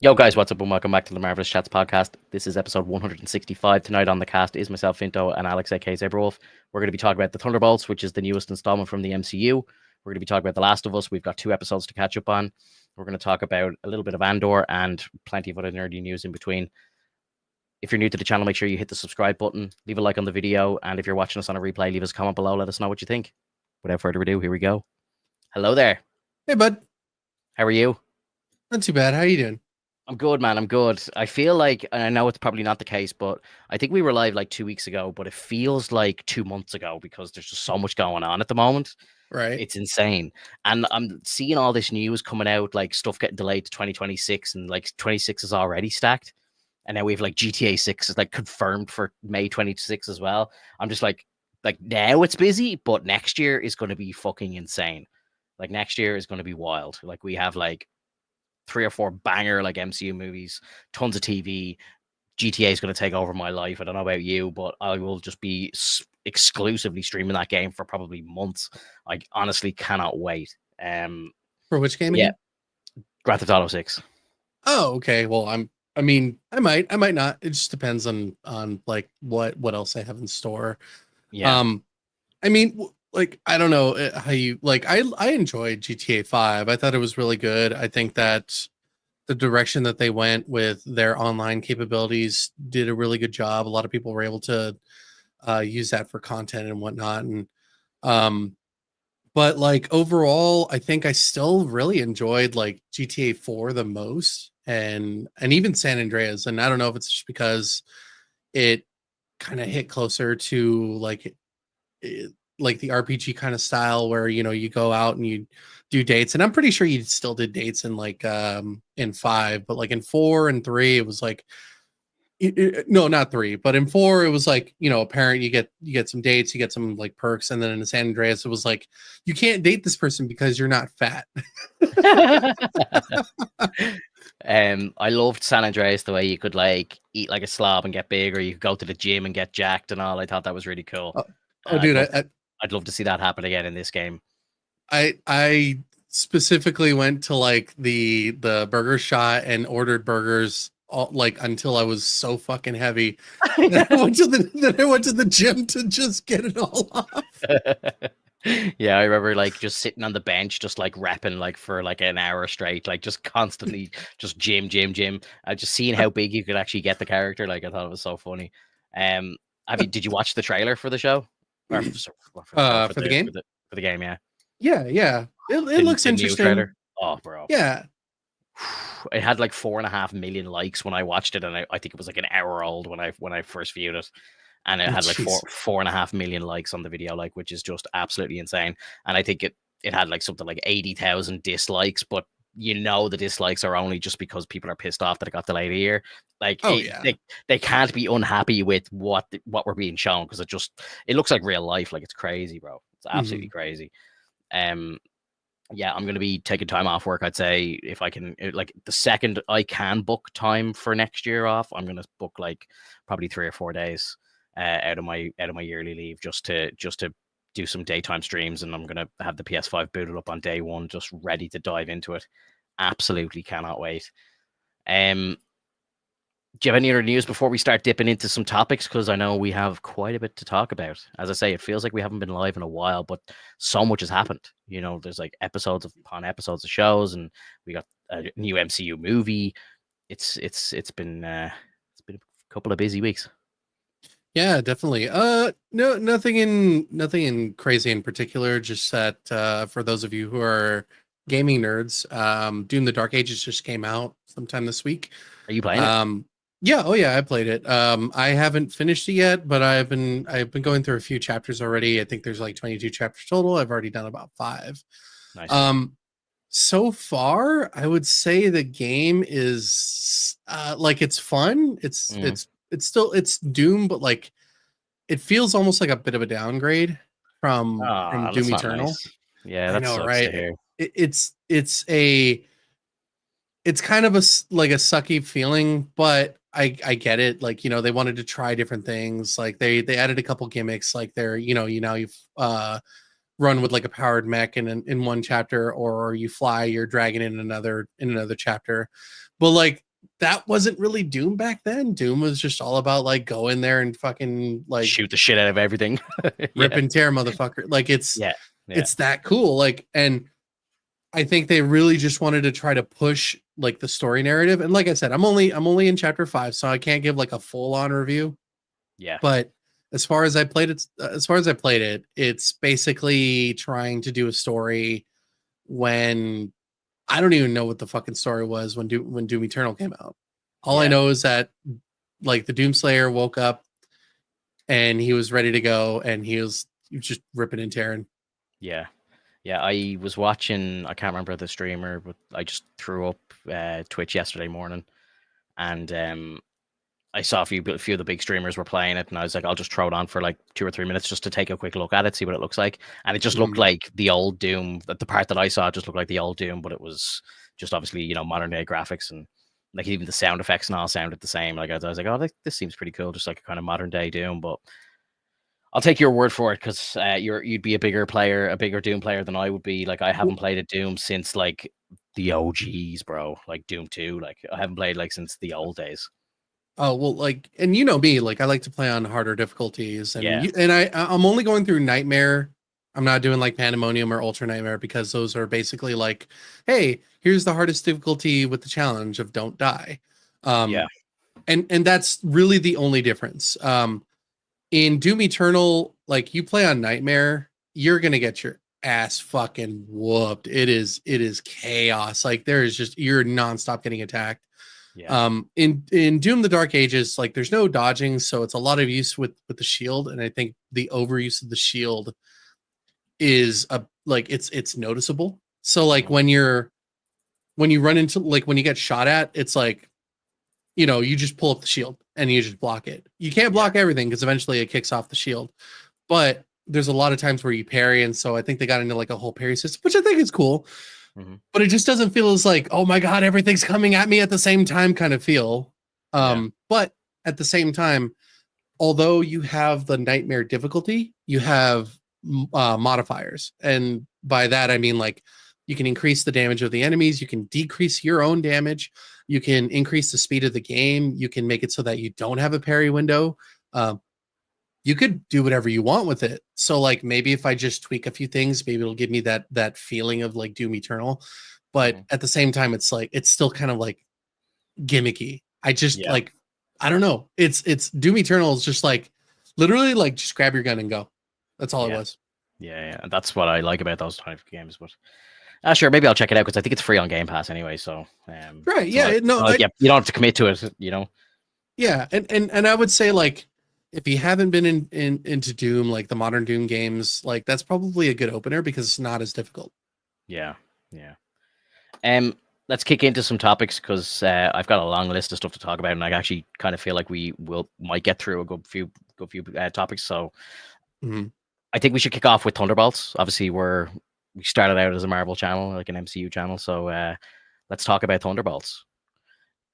Yo, guys, what's up, and welcome back to the Marvelous Chats podcast. This is episode 165. Tonight on the cast is myself, Finto, and Alex, aka Zaberwolf. We're going to be talking about the Thunderbolts, which is the newest installment from the MCU. We're going to be talking about The Last of Us. We've got 2 episodes to catch up on. We're going to talk about a little bit of Andor and plenty of other nerdy news in between. If you're new to the channel, make sure you hit the subscribe button, leave a like on the video, and if you're watching us on a replay, leave us a comment below. Let us know what you think. Without further ado, here we go. Hello there. Hey, bud. How are you? Not too bad. How you doing? I'm good, man. I'm good. I feel like, and I know it's probably not the case, but I think we were live like 2 weeks ago, but it feels like 2 months ago because there's just so much going on at the moment. Right. It's insane. And I'm seeing all this news coming out, like stuff getting delayed to 2026, and like 26 is already stacked. And now we have like GTA 6 is like confirmed for May 26 as well. I'm just like now it's busy, but next year is going to be fucking insane. Like next year is going to be wild. Like we have like 3 or 4 banger like MCU movies, tons of TV. GTA is going to take over my life. I don't know about you, but I will just be exclusively streaming that game for probably months. I honestly cannot wait. For which game Yeah, again? Grand Theft Auto 6. Oh, okay. Well, I might not. It just depends on like what else I have in store. Yeah. I mean, like I don't know how you like. I enjoyed GTA 5. I thought it was really good. I think that the direction that they went with their online capabilities did a really good job. A lot of people were able to use that for content and whatnot. And but like overall, I think I still really enjoyed like GTA 4 the most, and even San Andreas. And I don't know if it's just because it kind of hit closer to like the RPG kind of style where you go out and you do dates. And I'm pretty sure you still did dates in like in 5, but like in 4 and 3 it was like no, not 3, but in 4 it was like a parent, you get some dates, you get some like perks. And then in San Andreas it was like you can't date this person because you're not fat. I loved San Andreas, the way you could like eat like a slob and get big, or you could go to the gym and get jacked and all. I thought that was really cool. Dude, I'd love to see that happen again in this game. I specifically went to like the burger shot and ordered burgers like until I was so fucking heavy. Then I went to the gym to just get it all off. Yeah, I remember like just sitting on the bench, just like repping like for like an hour straight, like just constantly just gym. Just seeing how big you could actually get the character. Like I thought it was so funny. Did you watch the trailer for the show? Or For the game? For the game, yeah. Yeah. It looks interesting. Trailer? Oh, bro. Yeah. It had like 4.5 million likes when I watched it, and I think it was like an hour old when I first viewed it. And it had like 4.5 million likes on the video, like, which is just absolutely insane. And I think it had like something like 80,000 dislikes, but the dislikes are only just because people are pissed off that it got delayed a year. Like, they can't be unhappy with what we're being shown, because it looks like real life. Like, it's crazy, bro. It's absolutely crazy. Yeah, I'm going to be taking time off work. I'd say if I can, like the second I can book time for next year off, I'm going to book like probably 3 or 4 days out of my yearly leave just to do some daytime streams. And I'm going to have the PS5 booted up on day one, just ready to dive into it. Absolutely cannot wait. Do you have any other news before we start dipping into some topics? Because I know we have quite a bit to talk about. As I say, it feels like we haven't been live in a while, but so much has happened. There's like episodes upon episodes of shows, and we got a new MCU movie. It's been a couple of busy weeks. Yeah, definitely. No, nothing in crazy in particular. Just that for those of you who are gaming nerds, Doom: The Dark Ages just came out sometime this week. Are you playing it? Yeah, oh yeah, I played it. I haven't finished it yet, but I've been going through a few chapters already. I think there's like 22 chapters total. I've already done about 5. Nice. So far, I would say the game is like it's fun. It's still Doom, but like it feels almost like a bit of a downgrade from Doom Eternal. Nice. Yeah, that's right. It's kind of a sucky feeling, but I get it. Like, they wanted to try different things. Like they added a couple gimmicks, like you've run with like a powered mech in one chapter, or you fly your dragon in another chapter. But like that wasn't really Doom back then. Doom was just all about like go in there and fucking like shoot the shit out of everything. rip and tear, motherfucker. Like yeah. it's that cool. Like, and I think they really just wanted to try to push like the story narrative. And like I said, I'm only in chapter 5, so I can't give like a full on review. Yeah. But as far as I played it, it's basically trying to do a story when I don't even know what the fucking story was when Doom Eternal came out. All I know is that like the Doomslayer woke up and he was ready to go and he was just ripping and tearing. Yeah. Yeah, I was watching, I can't remember the streamer, but I just threw up Twitch yesterday morning, and I saw a few of the big streamers were playing it, and I was like, I'll just throw it on for like 2 or 3 minutes just to take a quick look at it, see what it looks like. And it just looked like the old Doom. The part that I saw just looked like the old Doom, but it was just obviously, you know, modern day graphics, and like even the sound effects and all sounded the same. Like I was like, oh, this seems pretty cool, just like a kind of modern day Doom. But I'll take your word for it, because you'd be a bigger Doom player than I would be. Like I haven't played a Doom since like the OGs, bro. Like Doom 2. Like I haven't played like since the old days. Oh well, like, and you know me, like I like to play on harder difficulties, and yeah. I'm only going through Nightmare. I'm not doing like Pandemonium or Ultra Nightmare because those are basically like, hey, here's the hardest difficulty with the challenge of don't die. Yeah. And that's really the only difference. In Doom Eternal, like you play on Nightmare, you're gonna get your ass fucking whooped. It is chaos. Like there is just, you're nonstop getting attacked. Yeah. In Doom the Dark Ages, like there's no dodging, so it's a lot of use with the shield, and I think the overuse of the shield is it's noticeable. So like when you run into, like when you get shot at, it's like, you know, you just pull up the shield and you just block it. You can't block everything because eventually it kicks off the shield, but there's a lot of times where you parry, and so I think they got into like a whole parry system, which I think is cool. But it just doesn't feel as like, oh my god, everything's coming at me at the same time kind of feel. But at the same time, although you have the Nightmare difficulty, you have modifiers, and by that I mean like you can increase the damage of the enemies, you can decrease your own damage, you can increase the speed of the game, you can make it so that you don't have a parry window. You could do whatever you want with it. So like maybe if I just tweak a few things, maybe it'll give me that feeling of like Doom Eternal. But at the same time, it's like it's still kind of like gimmicky. I just like, I don't know. It's Doom Eternal is just like literally like just grab your gun and go. That's all it was. Yeah, and that's what I like about those type of games. But sure, maybe I'll check it out because I think it's free on Game Pass anyway. So right, yeah, you don't have to commit to it, you know. Yeah, and I would say like if you haven't been into Doom, like the modern Doom games, like that's probably a good opener because it's not as difficult. Yeah. Let's kick into some topics because I've got a long list of stuff to talk about, and I actually kind of feel like we might get through a good few topics. So I think we should kick off with Thunderbolts. Obviously, we started out as a Marvel channel, like an MCU channel. So let's talk about Thunderbolts.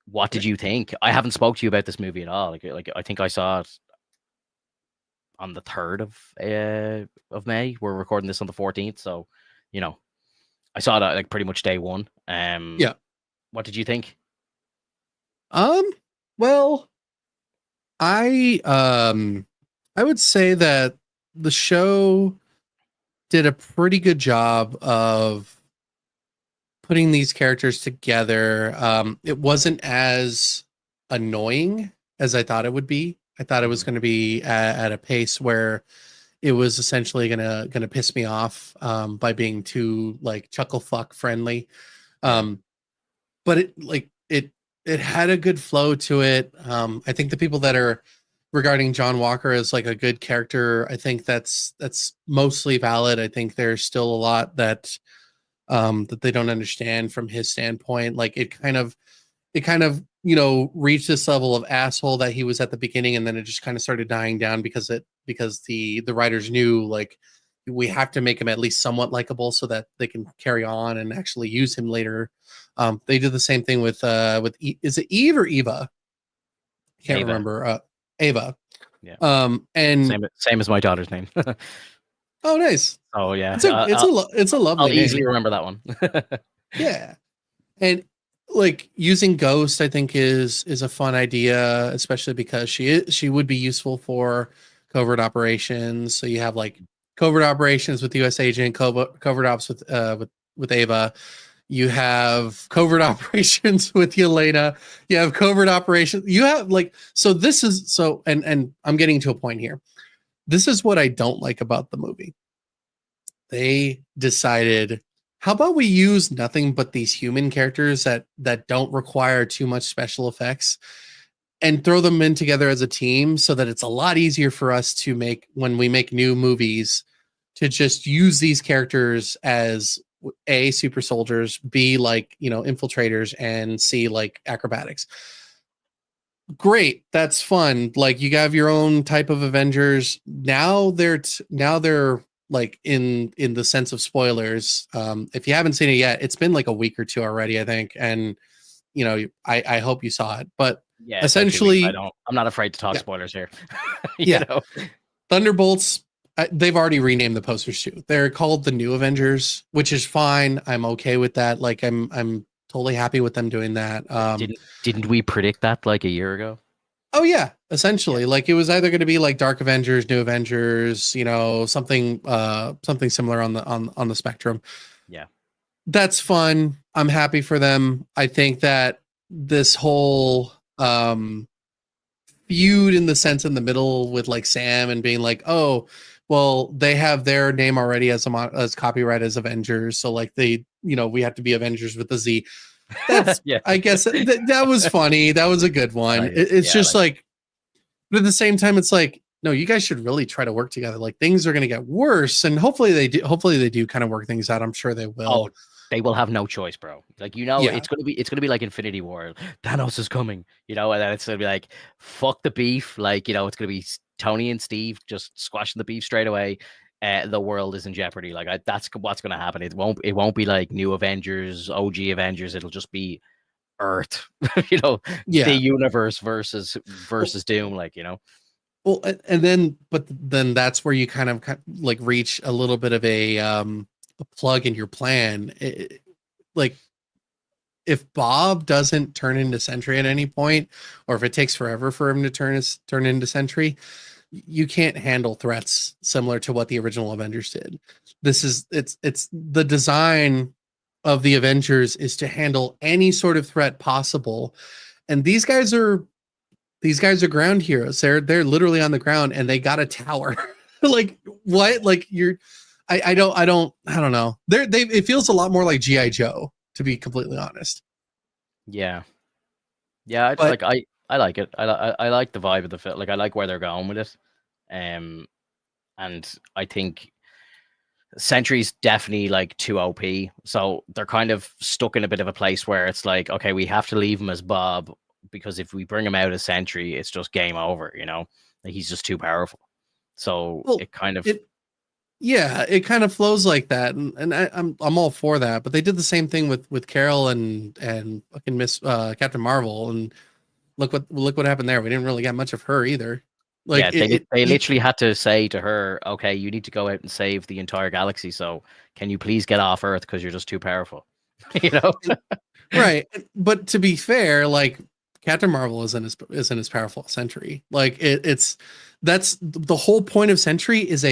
What did you think? I haven't spoke to you about this movie at all. Like I think I saw it on the 3rd of May. We're recording this on the 14th, so you know, I saw that like pretty much day one. What did you think? Well, I would say that the show did a pretty good job of putting these characters together. It wasn't as annoying as I thought it would be. I thought it was going to be at a pace where it was essentially gonna piss me off by being too like chuckle fuck friendly. But it had a good flow to it. I think the people that are regarding John Walker as like a good character, I think that's mostly valid. I think there's still a lot that they don't understand from his standpoint. Like it kind of you know reached this level of asshole that he was at the beginning, and then it just kind of started dying down because the writers knew like we have to make him at least somewhat likable so that they can carry on and actually use him later. They did the same thing with is it Eve or Eva? I can't remember. Ava. Yeah. And same as my daughter's name. Oh, nice. Oh yeah. It's a lovely I'll name. easily remember that one. Yeah. And like using Ghost, I think is a fun idea, especially because she would be useful for covert operations. So you have like covert operations with US Agent, covert ops with Ava. You have covert operations with Yelena. You have covert operations. You have like, so this is so, and I'm getting to a point here. This is what I don't like about the movie. They decided, how about we use nothing but these human characters that don't require too much special effects and throw them in together as a team so that it's a lot easier for us to make when we make new movies to just use these characters as A, super soldiers, B, like, you know, infiltrators, and C, like acrobatics. Great, that's fun. Like you have your own type of Avengers. Now they're like in the sense of spoilers. If you haven't seen it yet, it's been like a week or two already, I think. And you know, I hope you saw it. But Yeah, it's essentially, I'm not afraid to talk yeah, spoilers here. yeah. Know? Thunderbolts. They've already renamed the posters too. They're called the New Avengers, which is fine. I'm okay with that. Like I'm totally happy with them doing that. Didn't we predict that like a year ago? Oh yeah, essentially. Yeah. Like it was either going to be like Dark Avengers, New Avengers, you know, something similar on the spectrum. Yeah. That's fun. I'm happy for them. I think that this whole feud in the sense in the middle with like Sam and being like, "Oh, well, they have their name already as copyright as Avengers, so like they, you know, we have to be Avengers with a Z." That's yeah. I guess that was funny. That was a good one. It's just like, but at the same time, it's like, no, you guys should really try to work together. Like things are going to get worse, and hopefully they do. Hopefully they do kind of work things out. I'm sure they will. Oh, they will have no choice, bro. Like, you know, yeah. it's gonna be like Infinity War. Thanos is coming, you know, and then it's gonna be like, fuck the beef. Like, you know, it's gonna be Tony and Steve just squashing the beef straight away. The world is in jeopardy. Like that's what's going to happen. It won't be like New Avengers, OG Avengers. It'll just be Earth, you know, the universe versus Doom. Like, you know. Well, and then, but then that's where you kind of like reach a little bit of a plug in your plan. Like if Bob doesn't turn into Sentry at any point, or if it takes forever for him to turn into Sentry, you can't handle threats similar to what the original Avengers did. It's the design of the Avengers is to handle any sort of threat possible. And these guys are ground heroes. They're literally on the ground and they got a tower. Like what? Like I don't know. It feels a lot more like G.I. Joe, to be completely honest. Yeah. Yeah, I like it. I like the vibe of the film. Like I like where they're going with it. And I think Sentry's definitely like too OP. So they're kind of stuck in a bit of a place where it's like, okay, we have to leave him as Bob, because if we bring him out as Sentry, it's just game over, you know? Like he's just too powerful. So it kind of it kind of flows like that, and I'm all for that. But they did the same thing with Carol and fucking Miss Captain Marvel, and look what happened there. We didn't really get much of her either. Like they literally had to say to her, okay, you need to go out and save the entire galaxy. So can you please get off Earth because you're just too powerful, you know? Right. But to be fair, like Captain Marvel isn't as powerful as Sentry. Like that's the whole point of Sentry is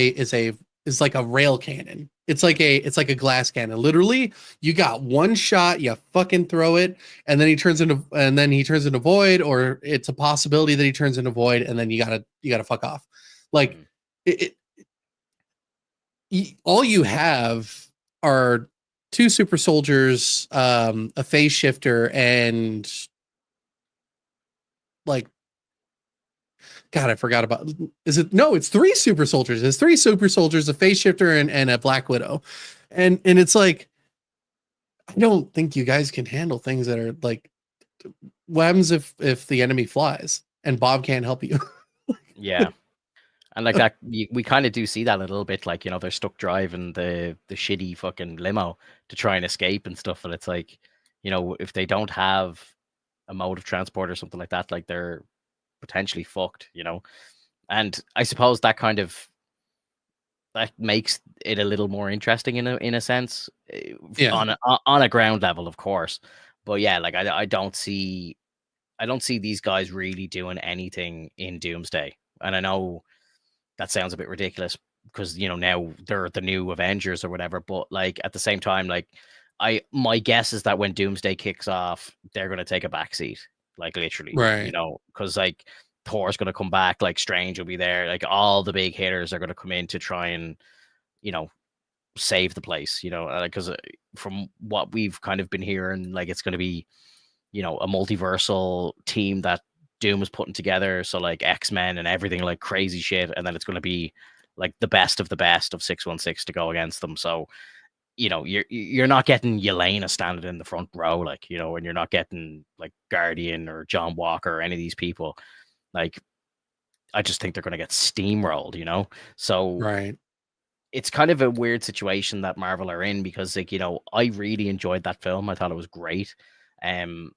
like a rail cannon. It's like a glass cannon. Literally, you got one shot, you fucking throw it, and then he turns into void, or it's a possibility that he turns into void, and then you gotta fuck off. Like all you have are two super soldiers, a phase shifter, and like, God, I forgot about. It's three super soldiers. It's three super soldiers, a phase shifter, and a Black Widow, and it's like, I don't think you guys can handle things that are like, what happens if the enemy flies and Bob can't help you? Yeah, and like that, we kind of do see that a little bit. Like, you know, they're stuck driving the shitty fucking limo to try and escape and stuff, and it's like, you know, if they don't have a mode of transport or something like that, like they're potentially fucked, you know. And I suppose that makes it a little more interesting in a sense, on a ground level, of course. But yeah, like I don't see these guys really doing anything in Doomsday. And I know that sounds a bit ridiculous because now they're the new Avengers or whatever, but like at the same time, like my guess is that when Doomsday kicks off, they're gonna take a backseat, like literally, Right. because like Thor's gonna come back, like Strange will be there, like all the big hitters are gonna come in to try and you know save the place, because from what we've kind of been hearing, like it's gonna be a multiversal team that Doom is putting together. So like X-Men and everything, like crazy shit, and then it's going to be like the best of 616 to go against them. So you're not getting Yelena standing in the front row, like and you're not getting like Guardian or John Walker or any of these people. Like I just think they're going to get steamrolled. So Right. it's kind of a weird situation that Marvel are in because like I really enjoyed that film. I thought it was great. Um,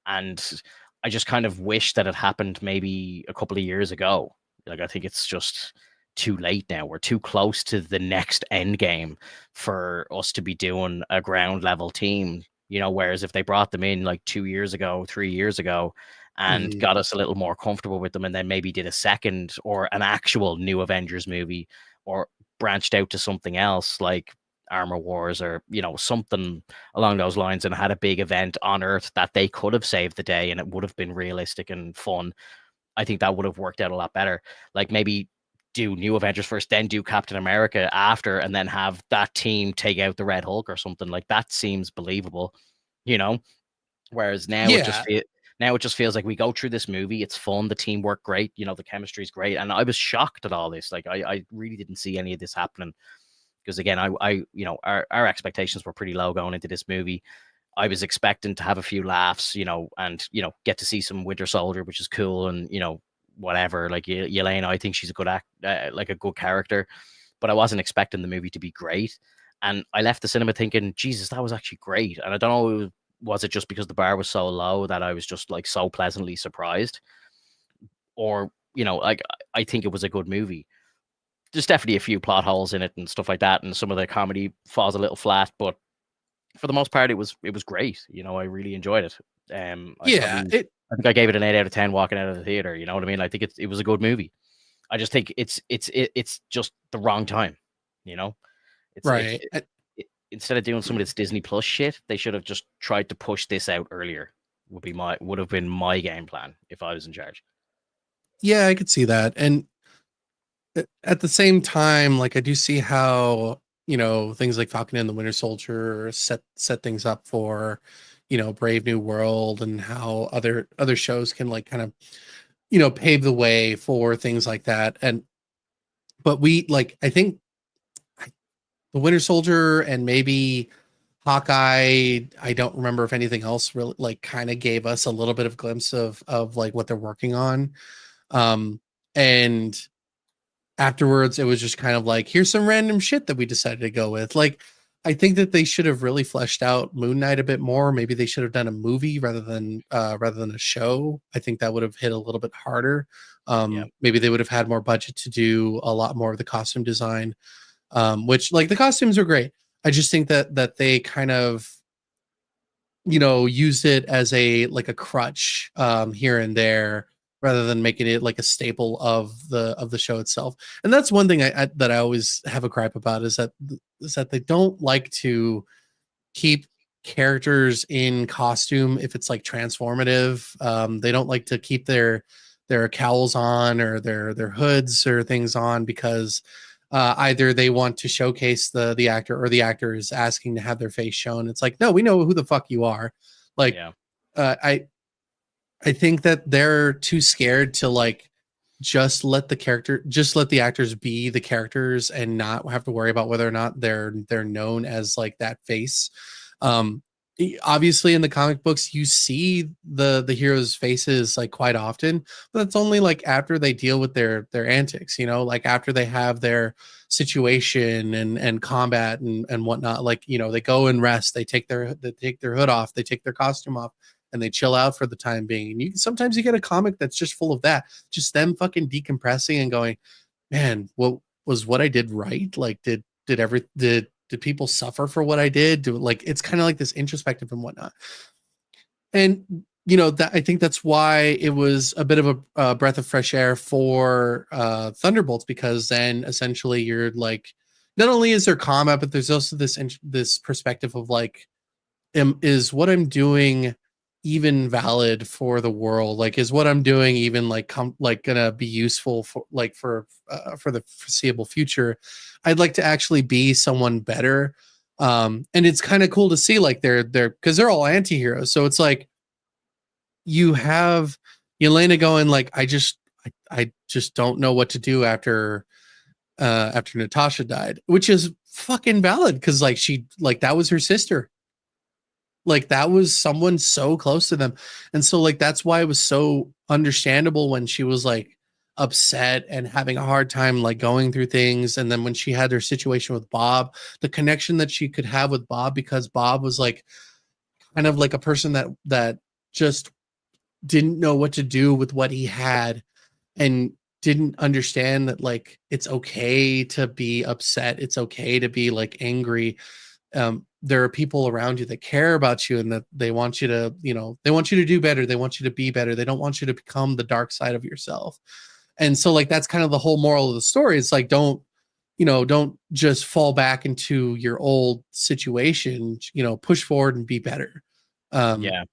and I just kind of wish that it happened maybe a couple of years ago. Like I think it's just too late now. We're too close to the next end game for us to be doing a ground level team. Whereas if they brought them in like 2 years ago, 3 years ago, and Mhm. got us a little more comfortable with them, and then maybe did a second or an actual new Avengers movie, or branched out to something else like Armor Wars or something along those lines, and had a big event on Earth that they could have saved the day and it would have been realistic and fun, I think that would have worked out a lot better. Like maybe do New Avengers first, then do Captain America after, and then have that team take out the Red Hulk or something. Like that seems believable, you know. Whereas Yeah. now it just feels like we go through this movie, it's fun, the teamwork great, the chemistry is great, and I was shocked at all this. Like I really didn't see any of this happening because again, our expectations were pretty low going into this movie. I was expecting to have a few laughs, and get to see some Winter Soldier, which is cool, and whatever. Like Yelena, I think she's a good like a good character, but I wasn't expecting the movie to be great. And I left the cinema thinking, Jesus, that was actually great. And I don't know, was it just because the bar was so low that I was just like so pleasantly surprised, or like I think it was a good movie. There's definitely a few plot holes in it and stuff like that, and some of the comedy falls a little flat, but for the most part, it was great. I really enjoyed it. Yeah. It I think I gave it an 8 out of 10 walking out of the theater. You know what I mean? I think it was a good movie. I just think it's just the wrong time. You know, right. instead of doing some of this Disney Plus shit, they should have just tried to push this out earlier. Would have been my game plan if I was in charge. Yeah, I could see that. And at the same time, like I do see how, things like Falcon and the Winter Soldier set things up for, Brave New World, and how other shows can like kind of, pave the way for things like that. And but we like I think the Winter Soldier and maybe Hawkeye, I don't remember if anything else really like kind of gave us a little bit of glimpse of like what they're working on. And afterwards it was just kind of like, here's some random shit that we decided to go with. Like I think that they should have really fleshed out Moon Knight a bit more. Maybe they should have done a movie rather than a show. I think that would have hit a little bit harder. Yeah, Maybe they would have had more budget to do a lot more of the costume design, which like the costumes are great. I just think that they kind of used it as a like a crutch here and there, rather than making it like a staple of the show itself. And that's one thing that I always have a gripe about, is that they don't like to keep characters in costume if it's like transformative. They don't like to keep their cowls on, or their hoods or things on, because either they want to showcase the actor, or the actor is asking to have their face shown. It's like, no, we know who the fuck you are. Like, yeah, uh, I I think that they're too scared to like just let the actors be the characters, and not have to worry about whether or not they're known as like that face. Um Obviously in the comic books you see the heroes' faces like quite often, but that's only like after they deal with their antics, like after they have their situation and combat and whatnot. Like, they go and rest, they take their hood off, they take their costume off, and they chill out for the time being. And sometimes you get a comic that's just full of that, just them fucking decompressing and going, man, what I did right? Like, did people suffer for what I did? Like, it's kind of like this introspective and whatnot. And that I think that's why it was a bit of a breath of fresh air for Thunderbolts, because then essentially you're like, not only is there combat, but there's also this perspective of like, is what I'm doing even valid for the world? Like, is what I'm doing even like gonna be useful for the foreseeable future? I'd like to actually be someone better. And it's kind of cool to see like they're because they're all anti-heroes. So it's like you have Yelena going like, I just don't know what to do after Natasha died, which is fucking valid, because like that was her sister. Like that was someone so close to them. And so like that's why it was so understandable when she was like upset and having a hard time like going through things. And then when she had her situation with Bob, the connection that she could have with Bob, because Bob was like kind of like a person that just didn't know what to do with what he had, and didn't understand that like it's okay to be upset, it's okay to be like angry. There are people around you that care about you, and that they want you to, they want you to do better, they want you to be better, they don't want you to become the dark side of yourself. And so like that's kind of the whole moral of the story. It's like, don't just fall back into your old situation, push forward and be better. Yeah.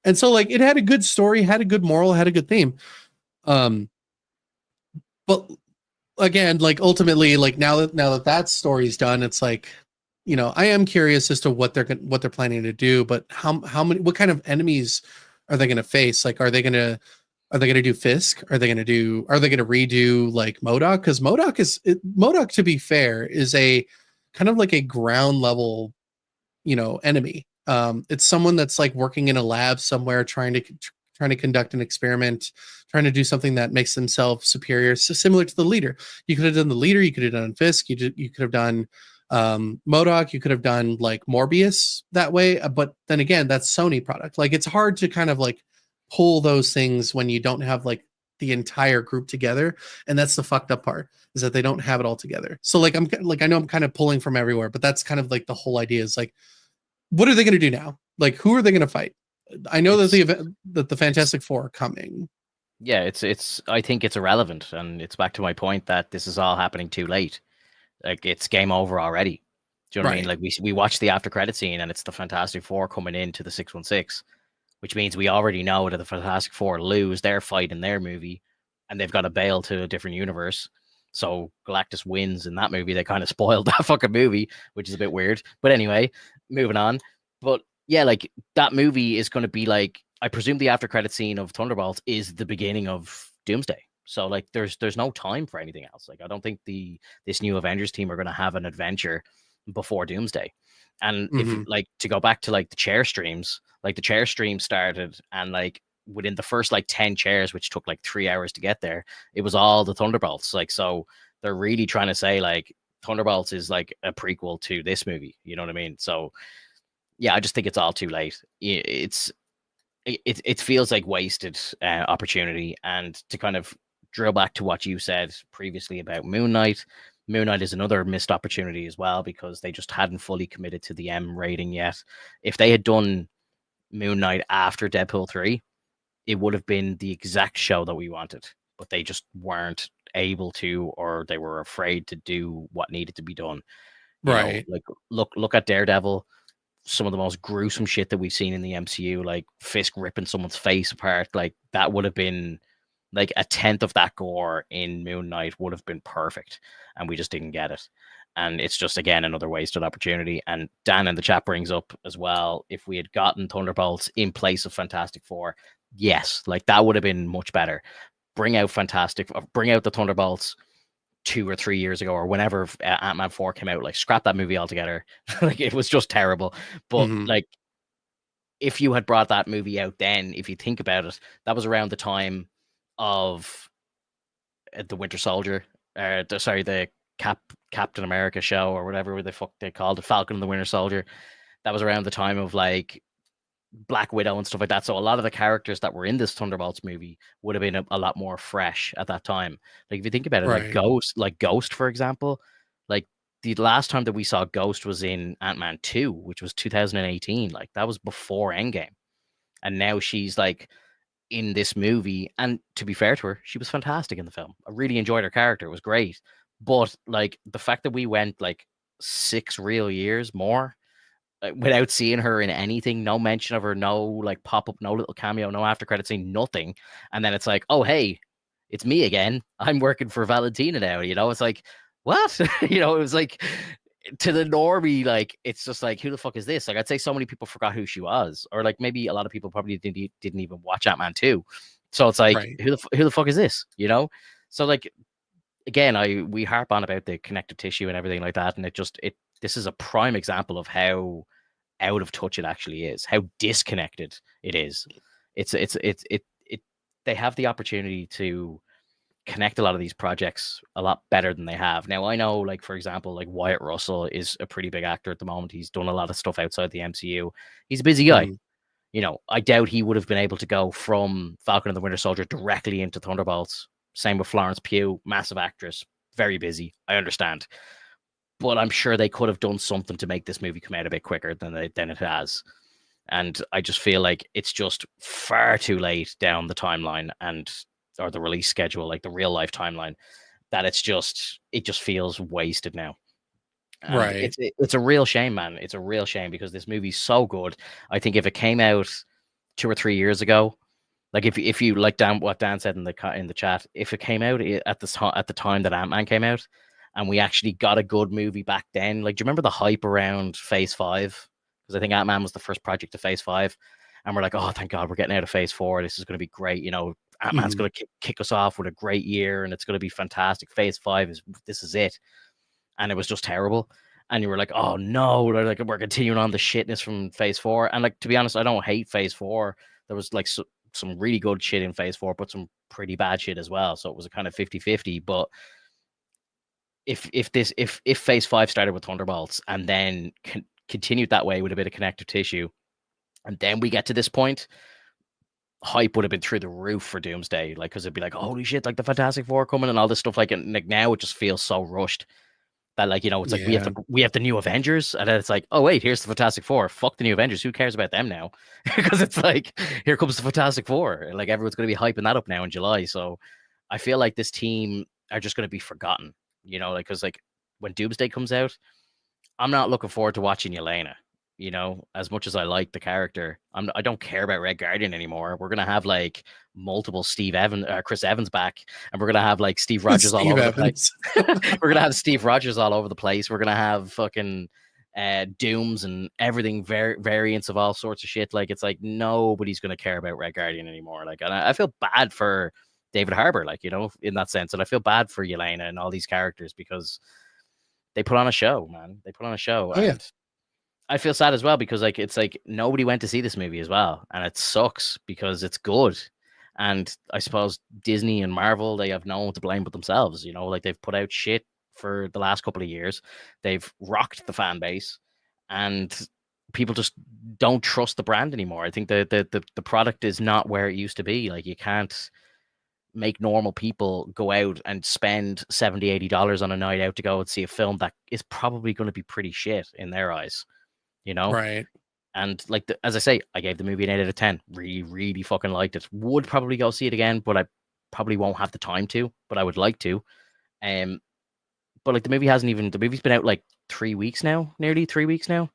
And so like it had a good story, had a good moral, had a good theme. um but again, like ultimately, like now that story's done, it's like, I am curious as to what they're planning to do. But what kind of enemies are they going to face? Like, are they going to do Fisk? Are they going to redo like MODOK? Because MODOK, to be fair, is a kind of like a ground level, enemy. It's someone that's like working in a lab somewhere, trying to conduct an experiment, trying to do something that makes themselves superior, so similar to the leader. You could have done the leader, you could have done Fisk, you could have done MODOK, you could have done like Morbius that way. But then again, that's Sony product. Like it's hard to kind of like pull those things when you don't have like the entire group together. And that's the fucked up part, is that they don't have it all together. So like I know I'm kind of pulling from everywhere, but that's kind of like the whole idea, is like, what are they going to do now? Like, who are they going to fight? I know that the Fantastic Four are coming. Yeah, it's I think it's irrelevant, and it's back to my point that this is all happening too late. Like it's game over already. Do you know what I mean? Right. Like we watched the after credit scene, and it's the Fantastic Four coming into the 616, which means we already know that the Fantastic Four lose their fight in their movie, and they've got to bail to a different universe. So Galactus wins in that movie. They kind of spoiled that fucking movie, which is a bit weird. But anyway, moving on. But yeah, like that movie is going to be like, I presume the after credit scene of Thunderbolts is the beginning of Doomsday. So like there's no time for anything else. Like I don't think this new Avengers team are going to have an adventure before Doomsday. And if Mm-hmm. like to go back to like the chair streams, like the chair stream started, and like within the first like 10 chairs, which took like 3 hours to get there, it was all the Thunderbolts. Like so they're really trying to say like Thunderbolts is like a prequel to this movie. You know what I mean? So yeah, I just think it's all too late. It feels like wasted opportunity. And to kind of drill back to what you said previously about Moon Knight, Moon Knight is another missed opportunity as well, because they just hadn't fully committed to the M rating yet. If they had done Moon Knight after Deadpool 3, it would have been the exact show that we wanted, but they just weren't able to, or they were afraid to do what needed to be done. You know, Right. like look at Daredevil, some of the most gruesome shit that we've seen in the MCU, like Fisk ripping someone's face apart. Like that would have been like a tenth of that gore in Moon Knight would have been perfect, and we just didn't get it. And it's just again another wasted opportunity. And Dan in the chat brings up as well, if we had gotten Thunderbolts in place of Fantastic Four, yes, like that would have been much better. Bring out the Thunderbolts 2 or 3 years ago, or whenever Ant-Man 4 came out, like scrap that movie altogether. Like it was just terrible. But Mm-hmm. like if you had brought that movie out then, if you think about it, that was around the time of the Winter Soldier, the Captain America show, or whatever the fuck they called it, Falcon and the Winter Soldier. That was around the time of like Black Widow and stuff like that. So a lot of the characters that were in this Thunderbolts movie would have been a lot more fresh at that time. Like if you think about it, Right. Like Ghost, for example, like the last time that we saw Ghost was in Ant-Man 2, which was 2018. Like that was before Endgame. and now she's like in this movie. And to be fair to her, she was fantastic in the film. I really enjoyed her character. It was great. But like the fact that we went like 6 real years more without seeing her in anything, no mention of her, no like pop up, no little cameo, no after credit scene, nothing. And then it's like, oh, hey, it's me again. I'm working for Valentina now. It's like, what? It was like, to the normie, like, it's just like, who the fuck is this? Like, I'd say so many people forgot who she was, or like maybe a lot of people probably didn't even watch Ant-Man 2. So it's like, Right. who the fuck is this? So like, again, we harp on about the connective tissue and everything like that, and this is a prime example of how out of touch it actually is, how disconnected it is. They have the opportunity to connect a lot of these projects a lot better than they have. Now, I know, like, for example, like Wyatt Russell is a pretty big actor at the moment. He's done a lot of stuff outside the MCU. He's a busy guy. I doubt he would have been able to go from Falcon and the Winter Soldier directly into Thunderbolts. Same with Florence Pugh, massive actress, very busy. I understand. But I'm sure they could have done something to make this movie come out a bit quicker than it has. And I just feel like it's just far too late down the timeline or the release schedule, like the real life timeline, that it just feels wasted now. And Right. it's a real shame, man. It's a real shame because this movie's so good. I think if it came out 2 or 3 years ago, like if you like what Dan said in the chat, if it came out at the time that Ant-Man came out, and we actually got a good movie back then, like, do you remember the hype around Phase 5? Because I think Ant-Man was the first project of Phase 5, and we're like, oh, thank God, we're getting out of Phase 4. This is going to be great. Ant-Man's going to kick us off with a great year, and it's going to be fantastic. Phase 5 this is it, and it was just terrible. And you were like, oh no, like we're continuing on the shitness from Phase 4. And like, to be honest, I don't hate Phase 4. There was like some really good shit in Phase 4, but some pretty bad shit as well. So it was a kind of 50-50. But if Phase 5 started with Thunderbolts and then continued that way with a bit of connective tissue, and then we get to this point, hype would have been through the roof for Doomsday, like, because it'd be like, holy shit, like the Fantastic Four coming and all this stuff. Like, and like now it just feels so rushed that, like, it's like we have the new Avengers, and then it's like, oh wait, here's the Fantastic Four. Fuck the new Avengers. Who cares about them now? Because it's like, here comes the Fantastic Four. Like, everyone's going to be hyping that up now in July. So I feel like this team are just going to be forgotten. Like, because like when Doomsday comes out, I'm not looking forward to watching Yelena. As much as I like the character, I don't care about Red Guardian anymore. We're gonna have like multiple Chris Evans back, and we're gonna have like Steve Rogers all over the place. We're gonna have Steve Rogers all over the place. We're gonna have fucking Dooms and everything, variants of all sorts of shit. Like, it's like nobody's gonna care about Red Guardian anymore. Like, and I feel bad for David Harbour, like, in that sense, and I feel bad for Yelena and all these characters because they put on a show, man. They put on a show. Oh, yeah. I feel sad as well because like it's like nobody went to see this movie as well, and it sucks because it's good. And I suppose Disney and Marvel, they have no one to blame but themselves. Like, they've put out shit for the last couple of years. They've rocked the fan base, and people just don't trust the brand anymore. I think the product is not where it used to be. Like, you can't make normal people go out and spend $70-$80 on a night out to go and see a film that is probably going to be pretty shit in their eyes. Right. And like, as I say, I gave the movie an 8 out of 10. Really, really fucking liked it. Would probably go see it again, but I probably won't have the time to, but I would like to. But like, the movie's been out like 3 weeks now, nearly 3 weeks now,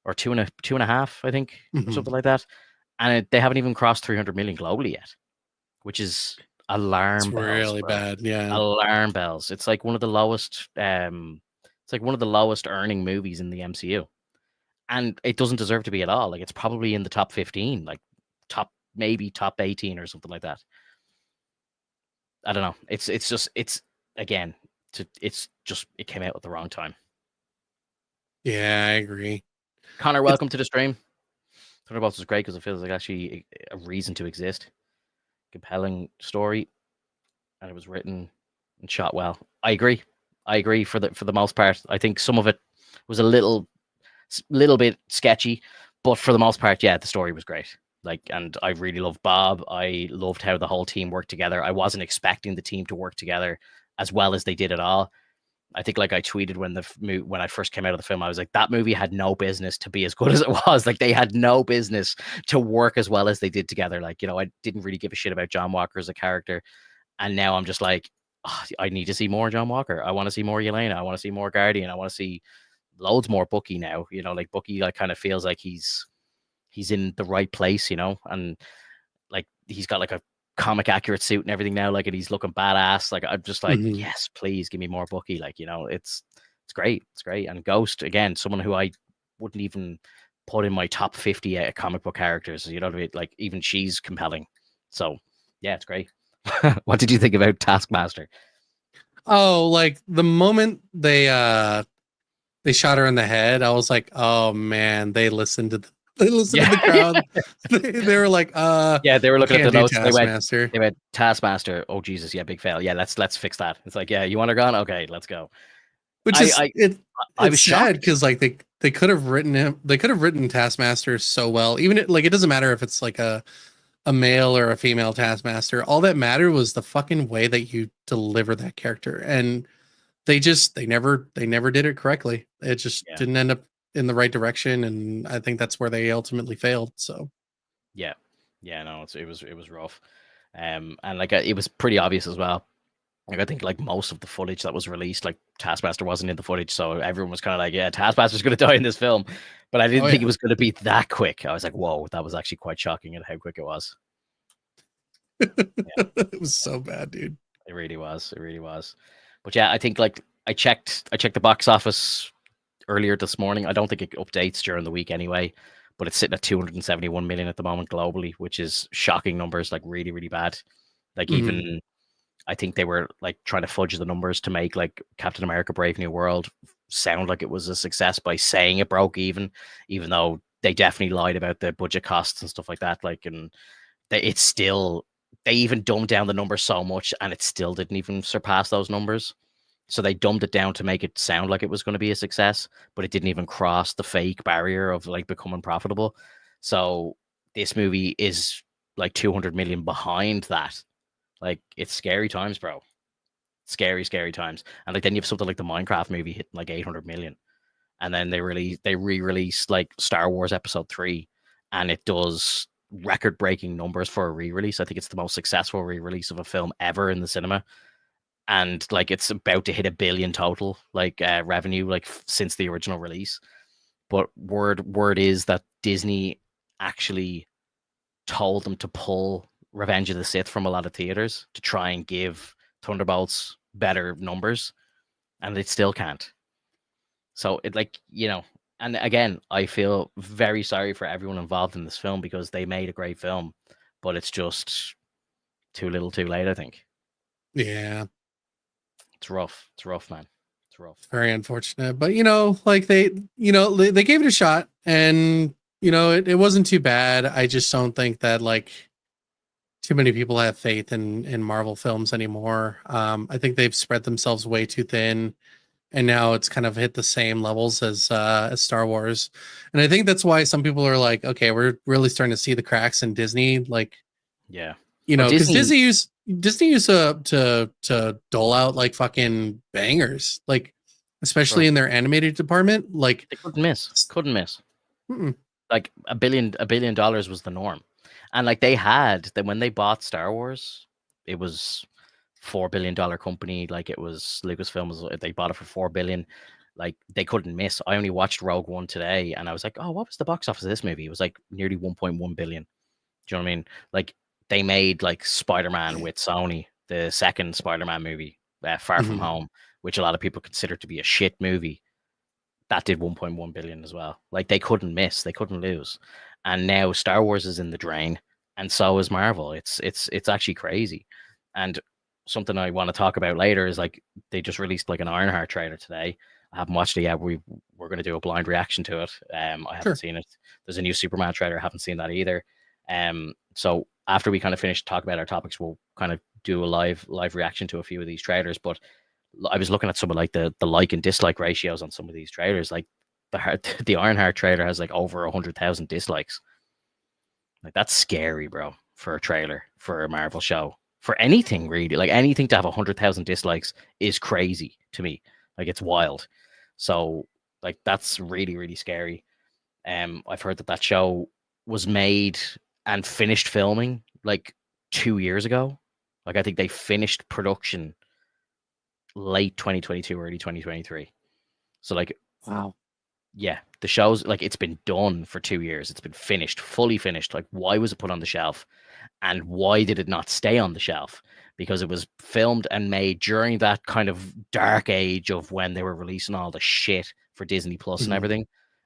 or two and a half, I think, or something like that. And they haven't even crossed 300 million globally yet, which is alarm bells. Really bad. Yeah. Alarm bells. It's like one of the lowest, earning movies in the MCU. And it doesn't deserve to be at all. Like, it's probably in the top 15, like maybe top 18 or something like that. I don't know. It came out at the wrong time. Yeah, I agree. Connor, welcome to the stream. Thunderbolts is great because it feels like actually a reason to exist. Compelling story, and it was written and shot well. I agree for the most part. I think some of it was a little bit sketchy, but for the most part, yeah, the story was great. Like, and I really loved Bob. I loved how the whole team worked together. I wasn't expecting the team to work together as well as they did at all. I think like I tweeted when I first came out of the film, I was like, that movie had no business to be as good as it was. Like they had no business to work as well as they did together. Like, you know, I didn't really give a shit about John Walker as a character. And now I'm just like, oh, I need to see more John Walker. I want to see more Yelena. I want to see more Guardian. I want to see loads more Bucky now. You know, like Bucky like kind of feels like he's in the right place, you know, and like he's got like a comic accurate suit and everything now, like, and he's looking badass. Like I'm just like, Mhm. yes, please give me more Bucky. Like, you know, it's great. It's great. And Ghost, again, someone who I wouldn't even put in my top 50 comic book characters. You know what I mean? Like even she's compelling. So yeah, it's great. What did you think about Taskmaster? Oh, like the moment they shot her in the head, I was like, oh man, they listened to the crowd. They were like, yeah, they were looking at the can't do notes. Taskmaster. They went Taskmaster. Oh Jesus, yeah, big fail. Yeah, let's fix that. It's like, yeah, you want her gone? Okay, let's go. Which is I it's was sad shocked. because like they could have written him, they could have written Taskmaster so well. Even like it doesn't matter if it's like a male or a female Taskmaster. All that mattered was the fucking way that you deliver that character. And they never did it correctly. It just Yeah, didn't end up in the right direction, and I think that's where they ultimately failed. So yeah, yeah. No, it was rough. And like it was pretty obvious as well. Like I think like most of the footage that was released, like Taskmaster wasn't in the footage, so everyone was kind of like, yeah, Taskmaster's going to die in this film. But I didn't oh think it yeah. was going to be that quick. I was like, whoa, that was actually quite shocking at how quick it was. Yeah, It was so bad, dude. it really was. It really was. But yeah, I think like I checked the box office earlier this morning. I don't think it updates during the week anyway, but it's sitting at 271 million at the moment globally, which is shocking numbers, like really, really bad. Like Mhm. even I think they were like trying to fudge the numbers to make like Captain America Brave New World sound like it was a success by saying it broke even though they definitely lied about the budget costs and stuff like that. Like, and it's still, they even dumbed down the numbers so much and it still didn't even surpass those numbers. So they dumbed it down to make it sound like it was going to be a success, but it didn't even cross the fake barrier of like becoming profitable. So this movie is like 200 million behind that. Like it's scary times, bro. Scary, scary times. And like then you have something like the Minecraft movie hitting like 800 million. And then they re-released like Star Wars Episode 3, and it does record-breaking numbers for a re-release. I think it's the most successful re-release of a film ever in the cinema. And like it's about to hit 1 billion total, like revenue, like since the original release. But word is that Disney actually told them to pull Revenge of the Sith from a lot of theaters to try and give Thunderbolts better numbers, and they still can't. So it like, you know, and again, I feel very sorry for everyone involved in this film because they made a great film, but it's just too little, too late. I think Yeah, it's rough. It's rough, man. It's rough. it's very unfortunate. But like they gave it a shot, and it wasn't too bad. I just don't think that like too many people have faith in Marvel films anymore. I think they've spread themselves way too thin, and now it's kind of hit the same levels as Star Wars. And I think that's why some people are like, okay, we're really starting to see the cracks in Disney, like Yeah. Well, because Disney, Disney used to dole out like fucking bangers, like especially bro, in their animated department, like. they couldn't miss. Couldn't miss. Mm-mm. Like $1 billion was the norm. And like they had that when they bought Star Wars, it was $4 billion company. Like it was Lucasfilm was, they bought it for 4 billion. Like they couldn't miss. I only watched Rogue One today and I was like, oh, what was the box office of this movie? It was like nearly 1.1 billion. Do you know what I mean? Like they made like Spider-Man with Sony, the second Spider-Man movie, Far From Mhm. Home, which a lot of people consider to be a shit movie. That did 1.1 billion as well. Like they couldn't miss, they couldn't lose. And now Star Wars is in the drain, and so is Marvel. It's actually crazy. And something I want to talk about later is like they just released like an Ironheart trailer today. I haven't watched it yet. We're going to do a blind reaction to it. I haven't Sure. seen it. There's a new Superman trailer. I haven't seen that either. So after we kind of finish talk about our topics, we'll kind of do a live reaction to a few of these trailers. But I was looking at some of like the like and dislike ratios on some of these trailers. Like the Ironheart trailer has like over 100,000 dislikes. Like that's scary, bro, for a trailer for a Marvel show, for anything really. Like anything to have 100,000 dislikes is crazy to me. Like it's wild. So like that's really, really scary. I've heard that show was made and finished filming like 2 years ago. Like I think they finished production late 2022, early 2023. So like, Wow. yeah, the show's like it's been done for 2 years. It's been finished, fully finished. Like, why was it put on the shelf? And why did it not stay on the shelf? Because it was filmed and made during that kind of dark age of when they were releasing all the shit for Disney Plus and everything.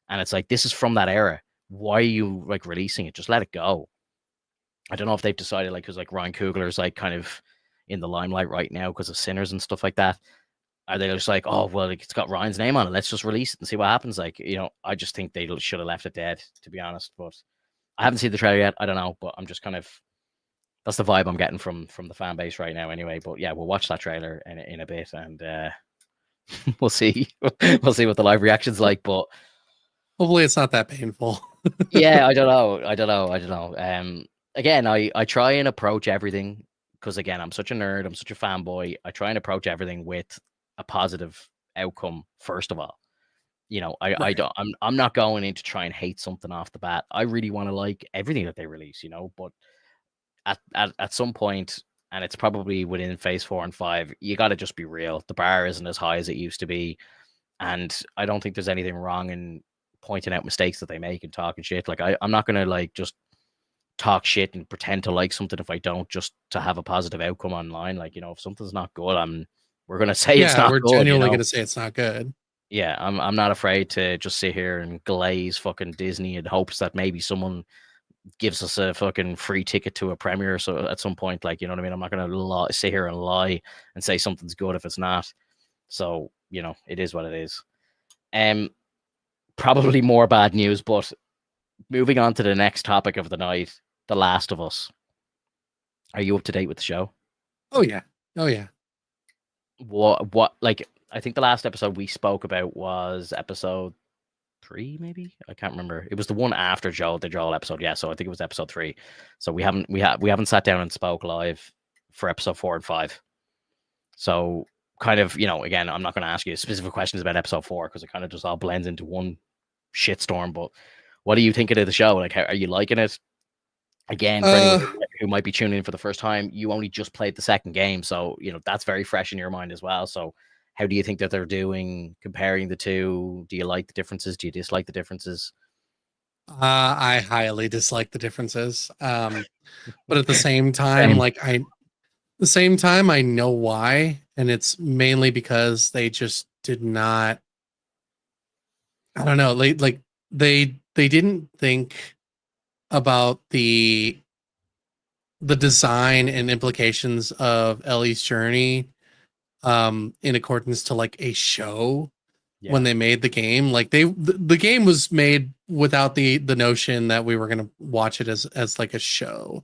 And it's like, this is from that era. Why are you like releasing it? Just let it go. I don't know if they've decided, like, because like Ryan Coogler's like kind of in the limelight right now because of Sinners and stuff like that. Are they just like, oh well, like, it's got Ryan's name on it, let's just release it and see what happens? Like, you know, I just think they should have left it dead, to be honest. But I haven't seen the trailer yet. I don't know, but I'm just kind of, that's the vibe I'm getting from the fan base right now anyway. But yeah, we'll watch that trailer in a bit, and we'll see we'll see what the live reaction's like. But hopefully it's not that painful. yeah, I don't know. Again, I try and approach everything, because again, I'm such a nerd, I'm such a fanboy. I try and approach everything with a positive outcome first of all. You know, I don't, I'm not going in to try and hate something off the bat. I really want to like everything that they release, you know, but at some point, and it's probably within phase 4 and 5, you got to just be real. The bar isn't as high as it used to be, and I don't think there's anything wrong in pointing out mistakes that they make and talking shit. Like I'm not gonna like just talk shit and pretend to like something if I don't, just to have a positive outcome online. Like, you know, if something's not good, we're gonna say it's not we're good. Genuinely gonna say it's not good. Yeah, I'm not afraid to just sit here and glaze fucking Disney in hopes that maybe someone gives us a fucking free ticket to a premiere. So at some point, like, you know what I mean? I'm not gonna sit here and lie and say something's good if it's not. So, you know, it is what it is. Probably more bad news, but moving on to the next topic of the night, The Last of Us. Are you up to date with the show? Oh yeah. What like, I think the last episode we spoke about was episode 3, maybe. I can't remember. It was the one after the Joel episode. Yeah, so I think it was episode 3. So we haven't sat down and spoke live for episode 4 and 5. So kind of, you know, again, I'm not going to ask you specific questions about episode 4 because it kind of just all blends into one shitstorm. But what are you thinking of the show? Like, how are you liking it? Again, for anyone who might be tuning in for the first time, you only just played the second game, so you know that's very fresh in your mind as well. So how do you think that they're doing comparing the two? Do you like the differences? Do you dislike the differences? I highly dislike the differences. But at the same time, I know why, and it's mainly because they just did not. I don't know, like they didn't think about the design and implications of Ellie's journey in accordance to like a show. When they made the game. Like the game was made without the notion that we were going to watch it as like a show.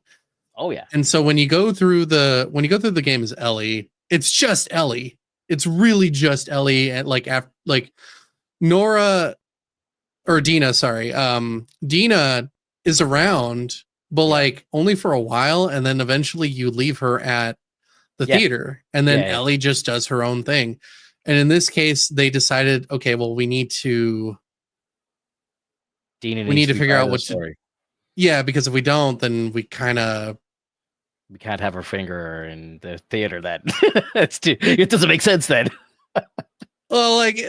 Oh yeah. And so when you go through the game as Ellie, it's just Ellie. It's really just Ellie, and like Nora or Dina, sorry. Dina is around, but like only for a while, and then eventually you leave her at the theater, and then Ellie just does her own thing. And in this case, they decided, okay, well, we need to figure out what to. Yeah, because if we don't, then we can't have her finger in the theater. That it doesn't make sense then. Well, like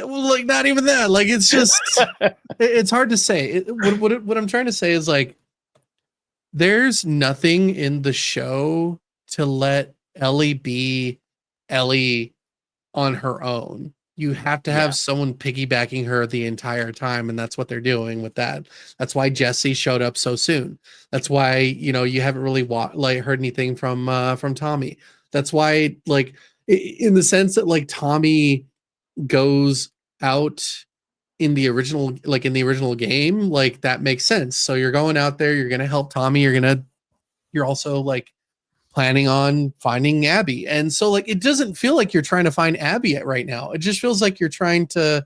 not even that. Like it's just it's hard to say. What I'm trying to say is like there's nothing in the show to let Ellie be Ellie on her own. You have to have someone piggybacking her the entire time, and that's what they're doing with that. That's why Jesse showed up so soon. That's why, you know, you haven't really heard anything from Tommy. That's why, like, in the sense that like Tommy goes out in the original game, like that makes sense. So you're going out there, you're gonna help Tommy, you're also like planning on finding Abby. And so like it doesn't feel like you're trying to find Abby right now. It just feels like you're trying to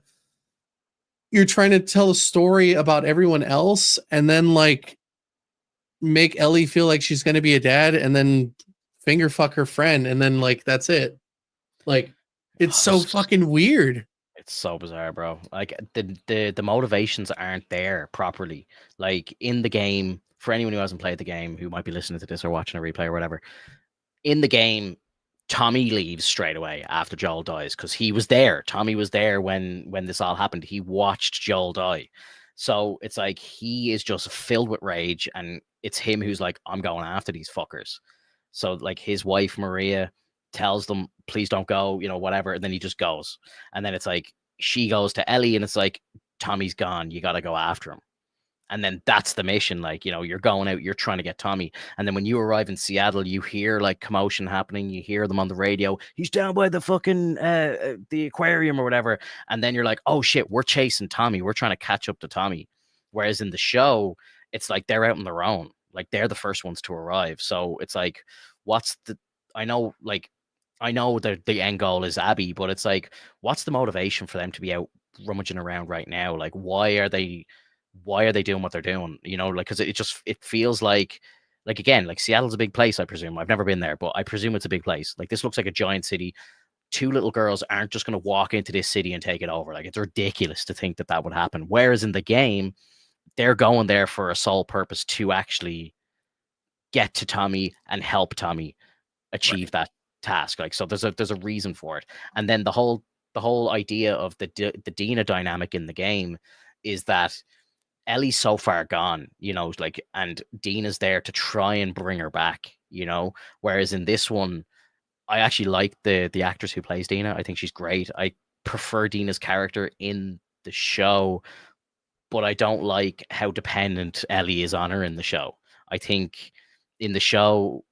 tell a story about everyone else, and then like make Ellie feel like she's going to be a dad, and then finger fuck her friend, and then like that's it. Like it's so fucking weird. It's so bizarre, bro. Like the motivations aren't there properly. Like in the game, for anyone who hasn't played the game, who might be listening to this or watching a replay or whatever, in the game, Tommy leaves straight away after Joel dies because he was there. Tommy was there when this all happened. He watched Joel die. So it's like he is just filled with rage, and it's him who's like, I'm going after these fuckers. So like his wife Maria tells them, please don't go, you know, whatever, and then he just goes. And then it's like she goes to Ellie, and it's like, Tommy's gone. You got to go after him. And then that's the mission. Like, you know, you're going out, you're trying to get Tommy. And then when you arrive in Seattle, you hear like commotion happening. You hear them on the radio. He's down by the fucking the aquarium or whatever. And then you're like, oh shit, we're chasing Tommy. We're trying to catch up to Tommy. Whereas in the show, it's like they're out on their own. Like they're the first ones to arrive. So it's like, what's the? I know, like, I know that the end goal is Abby, but it's like, what's the motivation for them to be out rummaging around right now? Like, why are they doing what they're doing? You know, like, because it feels like again, like Seattle's a big place, I presume. I've never been there, but I presume it's a big place. Like this looks like a giant city. Two little girls aren't just going to walk into this city and take it over. Like it's ridiculous to think that that would happen. Whereas in the game, they're going there for a sole purpose to actually get to Tommy and help Tommy achieve that task. Like, so there's a reason for it. And then the whole idea of the Dina dynamic in the game is that Ellie's so far gone, you know, like, and Dina's there to try and bring her back, you know. Whereas in this one, I actually like the actress who plays Dina. I think she's great. I prefer Dina's character in the show, but I don't like how dependent Ellie is on her in the show. I think in the show,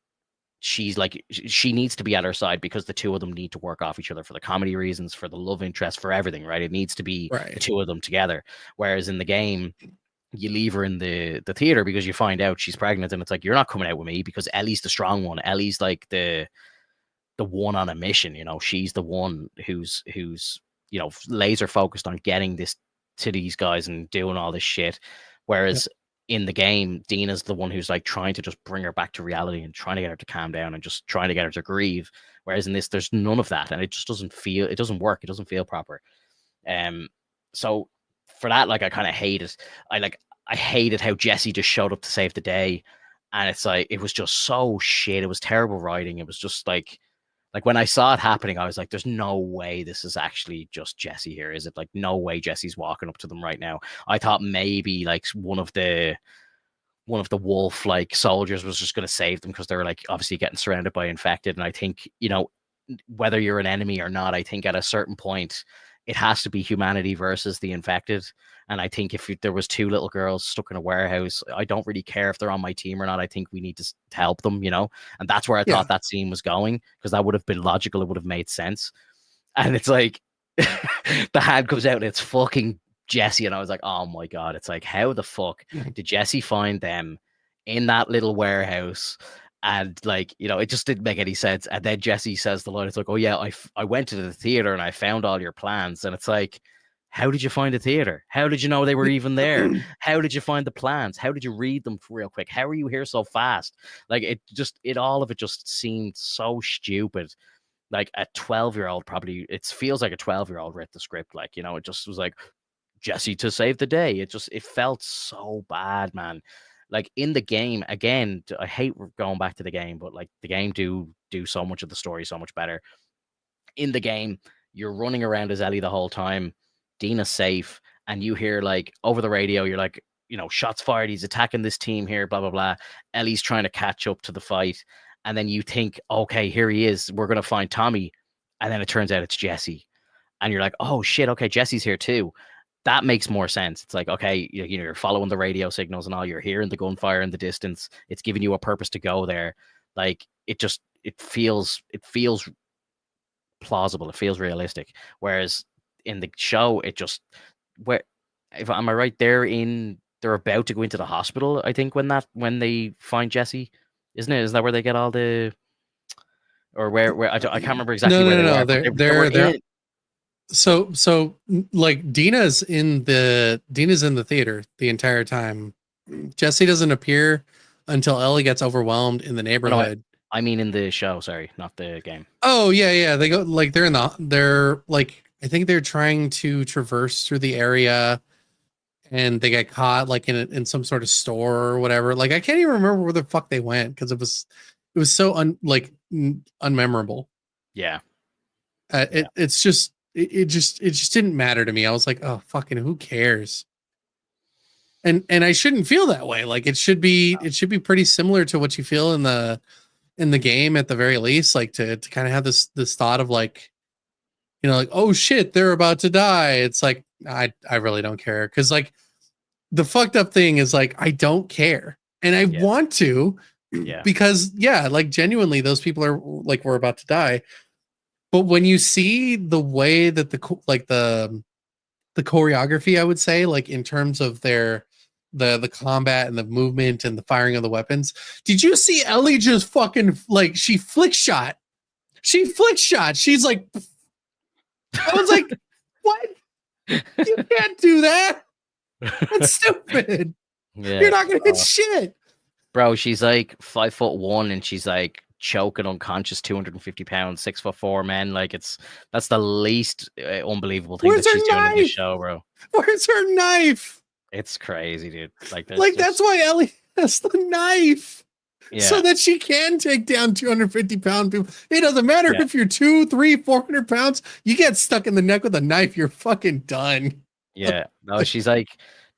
she's like, she needs to be at her side because the two of them need to work off each other for the comedy reasons, for the love interest, for everything, right? It needs to be the two of them together. Whereas in the game, you leave her in the theater because you find out she's pregnant, and it's like, you're not coming out with me because Ellie's the strong one. Ellie's like the one on a mission, you know. She's the one who's you know, laser focused on getting this to these guys and doing all this shit. Whereas in the game, Dina's the one who's like trying to just bring her back to reality and trying to get her to calm down and just trying to get her to grieve. Whereas in this, there's none of that, and it just doesn't work. It doesn't feel proper. So for that, like, I kind of hate it. I hated how Jesse just showed up to save the day, and it's like, it was just so shit. It was terrible writing. It was just like when I saw it happening, I was like, there's no way this is actually just Jesse here, is it? Like, no way Jesse's walking up to them right now. I thought maybe like one of the wolf like soldiers was just going to save them because they're like obviously getting surrounded by infected. And I think, you know, whether you're an enemy or not, I think at a certain point it has to be humanity versus the infected. And I think if there was two little girls stuck in a warehouse, I don't really care if they're on my team or not. I think we need to help them, you know? And that's where I thought that scene was going, because that would have been logical. It would have made sense. And it's like, the hand comes out and it's fucking Jesse. And I was like, oh my God. It's like, how the fuck did Jesse find them in that little warehouse? And like, you know, it just didn't make any sense. And then Jesse says the line, it's like, oh yeah, I went to the theater and I found all your plans. And it's like, how did you find the theater? How did you know they were even there? How did you find the plans? How did you read them real quick? How are you here so fast? Like, all of it just seemed so stupid. Like a 12-year-old probably, it feels like a 12-year-old read the script. Like, you know, it just was like, Jesse to save the day. It felt so bad, man. Like in the game, again, I hate going back to the game, but like the game do so much of the story so much better. In the game, you're running around as Ellie the whole time. Dina's safe, and you hear like over the radio, you're like, you know, shots fired. He's attacking this team here, blah, blah, blah. Ellie's trying to catch up to the fight. And then you think, okay, here he is. We're going to find Tommy. And then it turns out it's Jesse. And you're like, oh shit, okay, Jesse's here too. That makes more sense. It's like, okay, you know, you're following the radio signals and all, you're hearing the gunfire in the distance. It's giving you a purpose to go there. Like it feels plausible. It feels realistic. Whereas in the show, am I right? They're about to go into the hospital, I think, when they find Jesse, isn't it? Is that where they get all the, or where I can't remember exactly where they were. They're So like Dina's in the theater the entire time. Jesse doesn't appear until Ellie gets overwhelmed in the neighborhood. I mean in the show, sorry, not the game. Oh yeah. They go like they're like I think they're trying to traverse through the area, and they get caught like in some sort of store or whatever. Like I can't even remember where the fuck they went because it was so unmemorable. Yeah. It's just it just didn't matter to me. I was like, oh fucking who cares? And I shouldn't feel that way. Like it should be pretty similar to what you feel in the game at the very least. Like to kind of have this thought of like, you know, like, oh shit, they're about to die. It's like I really don't care because like the fucked up thing is like I don't care and I want to, because like genuinely those people are like we're about to die. But when you see the way that the choreography, I would say, like in terms of the combat and the movement and the firing of the weapons, did you see Ellie just fucking like she flick shot? She's like, I was like, what? You can't do that. That's stupid. You're not gonna hit shit. Bro, she's like 5'1" and she's like choking unconscious 250 pounds, 6'4" men. Like that's the least unbelievable thing that she's doing in this show, bro. Where's her knife? It's crazy, dude. Like that's why Ellie has the knife. So that she can take down 250-pound people. It doesn't matter if you're 200, 300, 400 pounds. You get stuck in the neck with a knife, you're fucking done. Yeah. No, she's like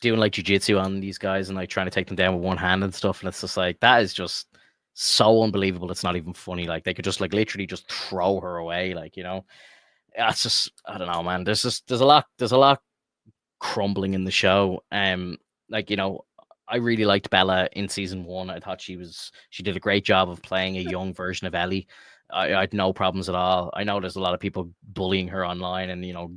doing like jujitsu on these guys and like trying to take them down with one hand and stuff. And it's just like that is just so unbelievable. It's not even funny. Like they could just like literally just throw her away. Like, you know, it's just I don't know, man. There's a lot crumbling in the show. Like, you know, I really liked Bella in season 1. I thought she did a great job of playing a young version of Ellie. I had no problems at all. I know there's a lot of people bullying her online and you know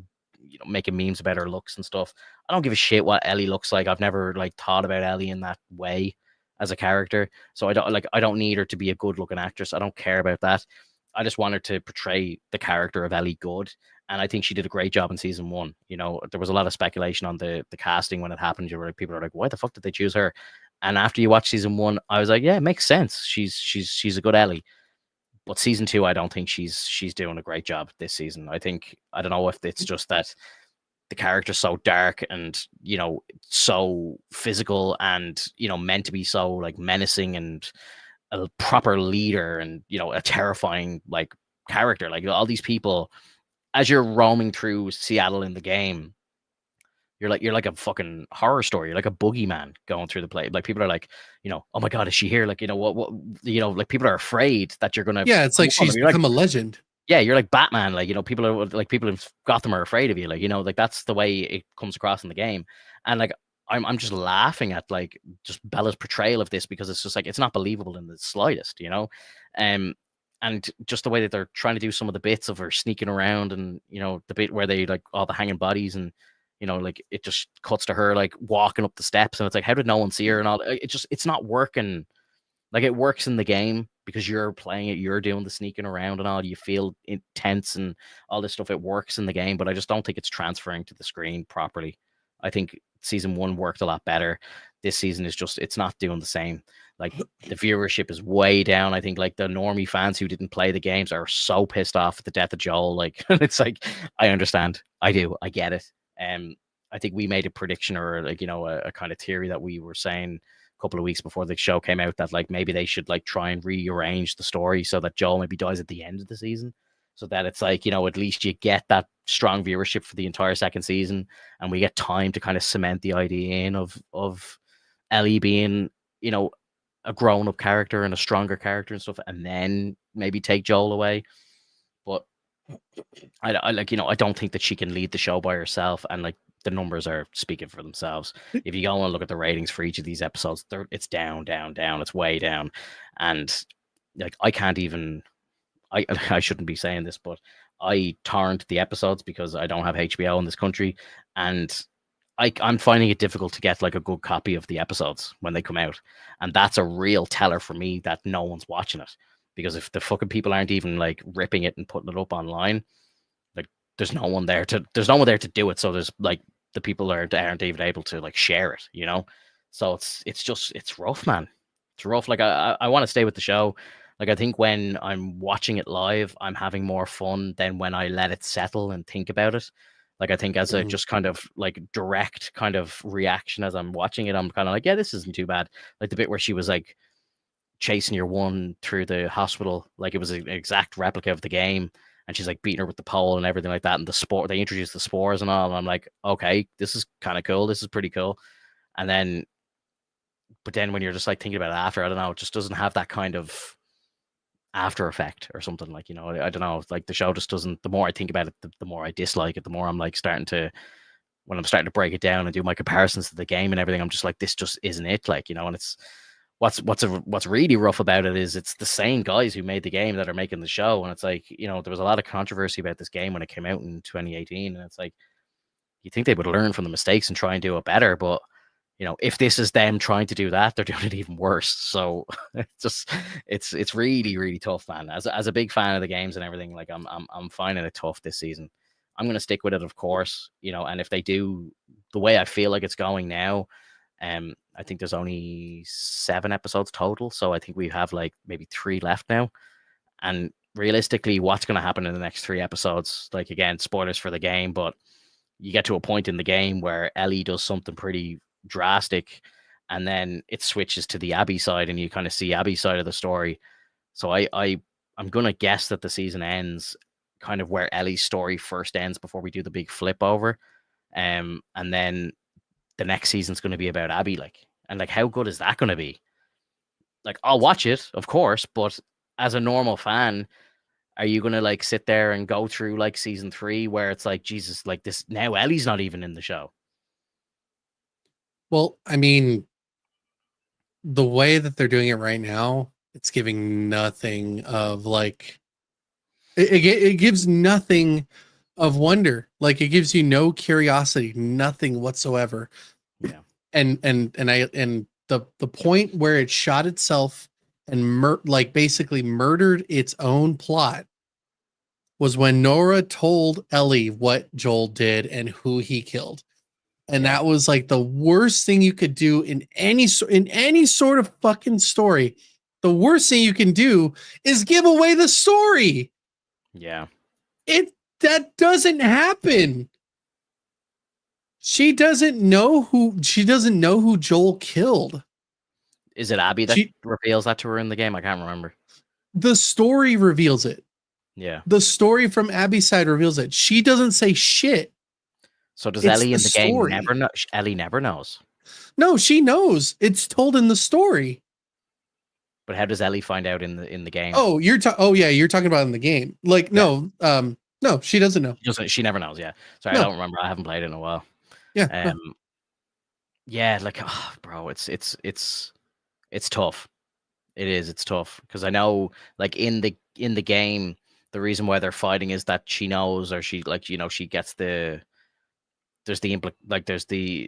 making memes about her looks and stuff. I don't give a shit what Ellie looks like. I've never like thought about Ellie in that way as a character. So I don't need her to be a good looking actress. I don't care about that. I just want her to portray the character of Ellie good. And I think she did a great job in season 1. You know, there was a lot of speculation on the casting when it happened. You were like, people are like, why the fuck did they choose her? And after you watch season 1, I was like, yeah, it makes sense. She's a good Ellie. But season 2, I don't think she's doing a great job this season. I don't know if it's just that the character's so dark and, you know, so physical and, you know, meant to be so like menacing and a proper leader and, you know, a terrifying like character. Like all these people, as you're roaming through Seattle in the game, you're like a fucking horror story. You're like a boogeyman going through the play. Like people are like, you know, oh my god, is she here? Like, you know, what you know, like people are afraid that you're gonna. Yeah, it's like she's become a legend. Yeah, you're like Batman. Like, you know, people in Gotham are afraid of you. Like, you know, like that's the way it comes across in the game. And like I'm just laughing at like just Bella's portrayal of this because it's just like it's not believable in the slightest, you know. And just the way that they're trying to do some of the bits of her sneaking around and, you know, the bit where they like all the hanging bodies and, you know, like it just cuts to her like walking up the steps and it's like, how did no one see her and all? It's not working. Like it works in the game because you're playing it, you're doing the sneaking around and all, you feel intense and all this stuff. It works in the game, but I just don't think it's transferring to the screen properly. I think season 1 worked a lot better. This season is just, it's not doing the same. Like the viewership is way down. I think like the normie fans who didn't play the games are so pissed off at the death of Joel. Like it's like, I understand. I do. I get it. I think we made a prediction or like, you know, a kind of theory that we were saying a couple of weeks before the show came out that like maybe they should like try and rearrange the story so that Joel maybe dies at the end of the season. So that it's like, you know, at least you get that strong viewership for the entire second season and we get time to kind of cement the idea in of Ellie being, you know, a grown-up character and a stronger character and stuff, and then maybe take Joel away. But I like, you know, I don't think that she can lead the show by herself, and like the numbers are speaking for themselves. If you go and look at the ratings for each of these episodes, it's down, it's way down, and like I can't even. I shouldn't be saying this, but I torrent the episodes because I don't have HBO in this country, and I'm finding it difficult to get like a good copy of the episodes when they come out. And that's a real teller for me that no one's watching it. Because if the fucking people aren't even like ripping it and putting it up online, like there's no one there to do it. So there's like the people aren't even able to like share it, you know? So it's rough, man. It's rough. Like I want to stay with the show. Like, I think when I'm watching it live, I'm having more fun than when I let it settle and think about it. Like, I think as a Mhm. just kind of like direct kind of reaction as I'm watching it, I'm kind of like, yeah, this isn't too bad. Like the bit where she was like chasing your one through the hospital, like it was an exact replica of the game, and she's like beating her with the pole and everything like that. And the spore, they introduced the spores and all, and I'm like, okay, this is kind of cool. This is pretty cool. And then, but then when you're just like thinking about it after, I don't know, it just doesn't have that kind of after effect or something. Like, I don't know, like the show just doesn't. The more I think about it, the more I dislike it. The more I'm like starting to, when I'm starting to break it down and do my comparisons to the game and everything, I'm just like, this just isn't it. Like, and it's what's really rough about it is it's the same guys who made the game that are making the show. And it's like, there was a lot of controversy about this game when it came out in 2018, and it's like, you think they would learn from the mistakes and try and do it better, but if this is them trying to do that, they're doing it even worse. So it's really, really tough, man. As a big fan of the games and everything, like I'm finding it tough this season. I'm gonna stick with it, of course, and if they do the way I feel like it's going now, I think there's only 7 episodes total, so I think we have like maybe 3 left now. And realistically, what's going to happen in the next 3 episodes? Like, again, spoilers for the game, but you get to a point in the game where Ellie does something pretty drastic, and then it switches to the Abby side, and you kind of see Abby's side of the story. So I'm gonna guess that the season ends kind of where Ellie's story first ends before we do the big flip over. And then the next season's going to be about Abby, and like, how good is that going to be? Like, I'll watch it, of course, but as a normal fan, are you going to like sit there and go through like season 3 where it's like, Jesus, like this now Ellie's not even in the show? Well, I mean, the way that they're doing it right now, it's giving nothing of like it gives nothing of wonder. Like it gives you no curiosity, nothing whatsoever. Yeah. And the point where it shot itself and like basically murdered its own plot was when Nora told Ellie what Joel did and who he killed. And Yeah. that was like the worst thing you could do in any sort of fucking story. The worst thing you can do is give away the story. Yeah. That doesn't happen. She doesn't know who Joel killed. Is it Abby that reveals that to her in the game? I can't remember. The story reveals it. Yeah. The story from Abby's side reveals it. She doesn't say shit. So does Ellie in the game never know? Ellie never knows. No, she knows. It's told in the story. But how does Ellie find out in the game? Oh, you're talking about in the game. Like, yeah. No, she doesn't know. She never knows, yeah. Sorry, no. I don't remember. I haven't played it in a while. Yeah. Yeah, like, oh, bro, it's tough. It is. It's tough because I know, like, in the game, the reason why they're fighting is that she knows, or she, like, she gets the. There's the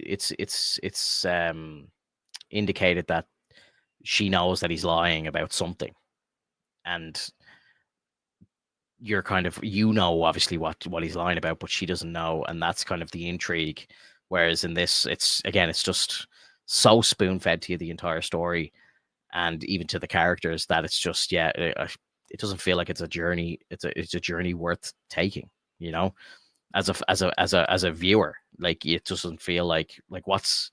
it's indicated that she knows that he's lying about something, and you're kind of, obviously what he's lying about, but she doesn't know, and that's kind of the intrigue. Whereas in this, it's just so spoon fed to you the entire story, and even to the characters, that it's just, yeah, it doesn't feel like it's a journey. It's a journey worth taking. As a viewer, like, it doesn't feel like what's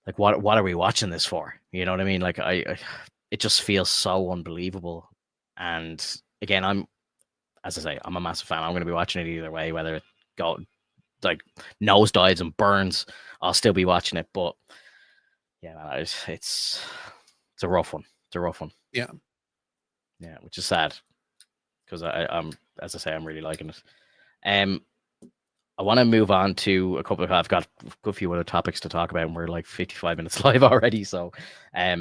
like, what are we watching this for? You know what I mean? Like, it just feels so unbelievable. And again, as I say, I'm a massive fan. I'm going to be watching it either way, whether it go like nosedives and burns, I'll still be watching it. But yeah, man, it's a rough one. It's a rough one. Yeah, which is sad because I'm, as I say, I'm really liking it. I want to move on to a couple of. I've got a good few other topics to talk about, and we're like 55 minutes live already. So, I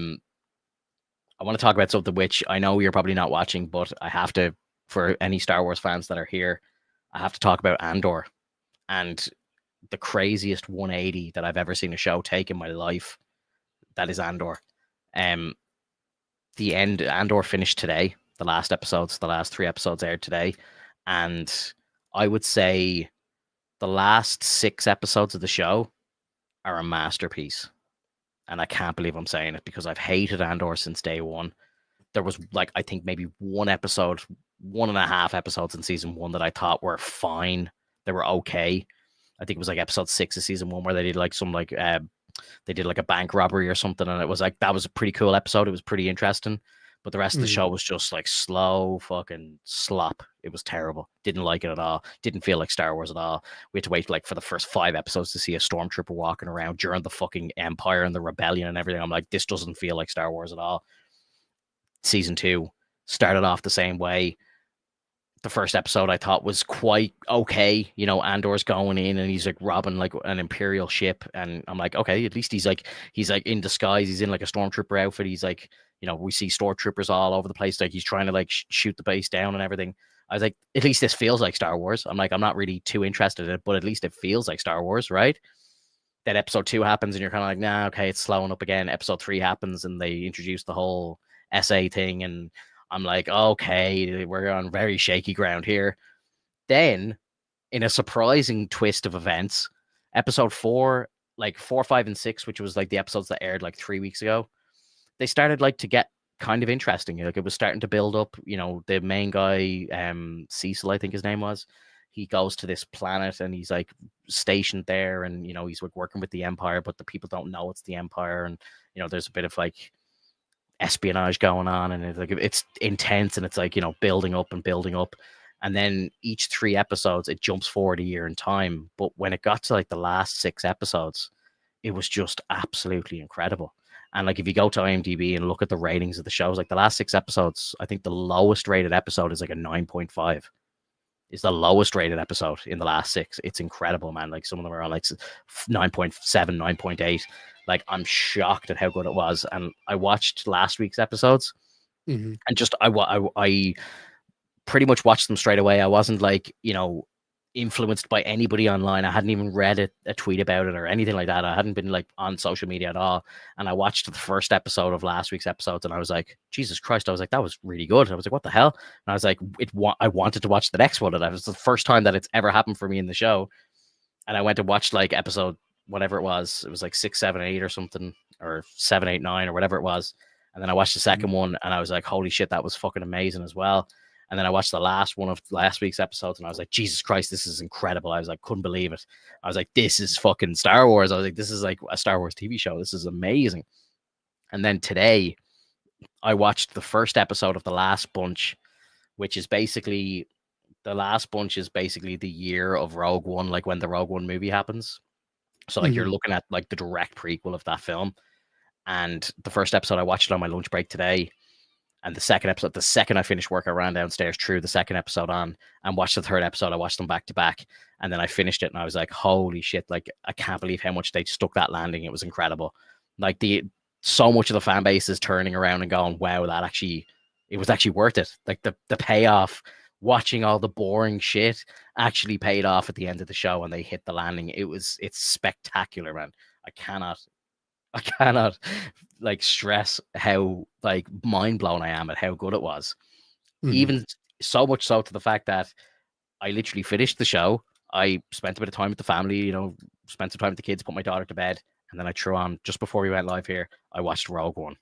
want to talk about something which I know you're probably not watching, but I have to, for any Star Wars fans that are here, I have to talk about Andor, and the craziest 180 that I've ever seen a show take in my life. That is Andor. Andor finished today. The last 3 episodes aired today, and I would say the last 6 episodes of the show are a masterpiece. And I can't believe I'm saying it because I've hated Andor since day one. there was like, I think maybe 1.5 episodes in season 1 that I thought were fine. They were okay. I think it was like episode 6 of season 1 where they did like some like they did like a bank robbery or something, and it was like, that was a pretty cool episode. It was pretty interesting. But the rest of the show was just like slow fucking slop. It was terrible. Didn't like it at all. Didn't feel like Star Wars at all. We had to wait like for the first 5 episodes to see a stormtrooper walking around during the fucking Empire and the Rebellion and everything. I'm like, this doesn't feel like Star Wars at all. Season 2 started off the same way. The first episode I thought was quite okay. You know, Andor's going in and he's like robbing like an Imperial ship, and I'm like, okay, at least he's like in disguise. He's in like a stormtrooper outfit. He's like, you know, we see stormtroopers all over the place. Like he's trying to like shoot the base down and everything. I was like, at least this feels like Star Wars. I'm like, I'm not really too interested in it, but at least it feels like Star Wars, right? Then episode 2 happens and you're kind of like, nah, okay, it's slowing up again. Episode 3 happens and they introduce the whole SA thing, and I'm like, okay, we're on very shaky ground here. Then, in a surprising twist of events, episode 4, like 4, 5, and 6, which was like the episodes that aired like 3 weeks ago, they started like to get kind of interesting. Like it was starting to build up. You know, the main guy, Cecil, I think his name was, he goes to this planet and he's like stationed there, and you know, he's like working with the Empire, but the people don't know it's the Empire, and you know, there's a bit of like espionage going on, and it's intense, and it's like, you know, building up and building up. And then each 3 episodes it jumps forward a year in time, but when it got to like the last 6 episodes, it was just absolutely incredible. And like if you go to IMDb and look at the ratings of the shows, like the last 6 episodes, I think the lowest rated episode is like a 9.5. Is the lowest rated episode in the last 6. It's incredible, man. Like some of them are on like 9.7, 9.8. Like I'm shocked at how good it was. And I watched last week's episodes, and just I pretty much watched them straight away. I wasn't like, you know, influenced by anybody online. I hadn't even read a tweet about it or anything like that. I hadn't been like on social media at all. And I watched the first episode of last week's episodes, and I was like, Jesus Christ! I was like, that was really good. I was like, what the hell? And I was like, I wanted to watch the next one, and that was the first time that it's ever happened for me in the show. And I went and watched like episode whatever it was. It was like 6, 7, 8 or something, or 7, 8, 9 or whatever it was. And then I watched the second one, and I was like, holy shit, that was fucking amazing as well. And then I watched the last one of last week's episodes, and I was like, Jesus Christ, this is incredible. I was like, couldn't believe it. I was like, this is fucking Star Wars. I was like, this is like a Star Wars TV show. This is amazing. And then today, I watched the first episode of The Last Bunch, which is basically, The Last Bunch is basically the year of Rogue One, like when the Rogue One movie happens. So like you're looking at like the direct prequel of that film. And the first episode, I watched it on my lunch break today. And the second episode, the second I finished work, I ran downstairs, threw the second episode on, and watched the third episode. I watched them back to back, and then I finished it, and I was like, "Holy shit!" Like, I can't believe how much they stuck that landing. It was incredible. Like so much of the fan base is turning around and going, "Wow, it was actually worth it." Like the payoff, watching all the boring shit actually paid off at the end of the show, and they hit the landing. It's spectacular, man. I cannot like stress how like mind blown I am at how good it was. Even so much so to the fact that I literally finished the show. I spent a bit of time with the family, you know, spent some time with the kids, put my daughter to bed, and then I threw on, just before we went live here, I watched Rogue One.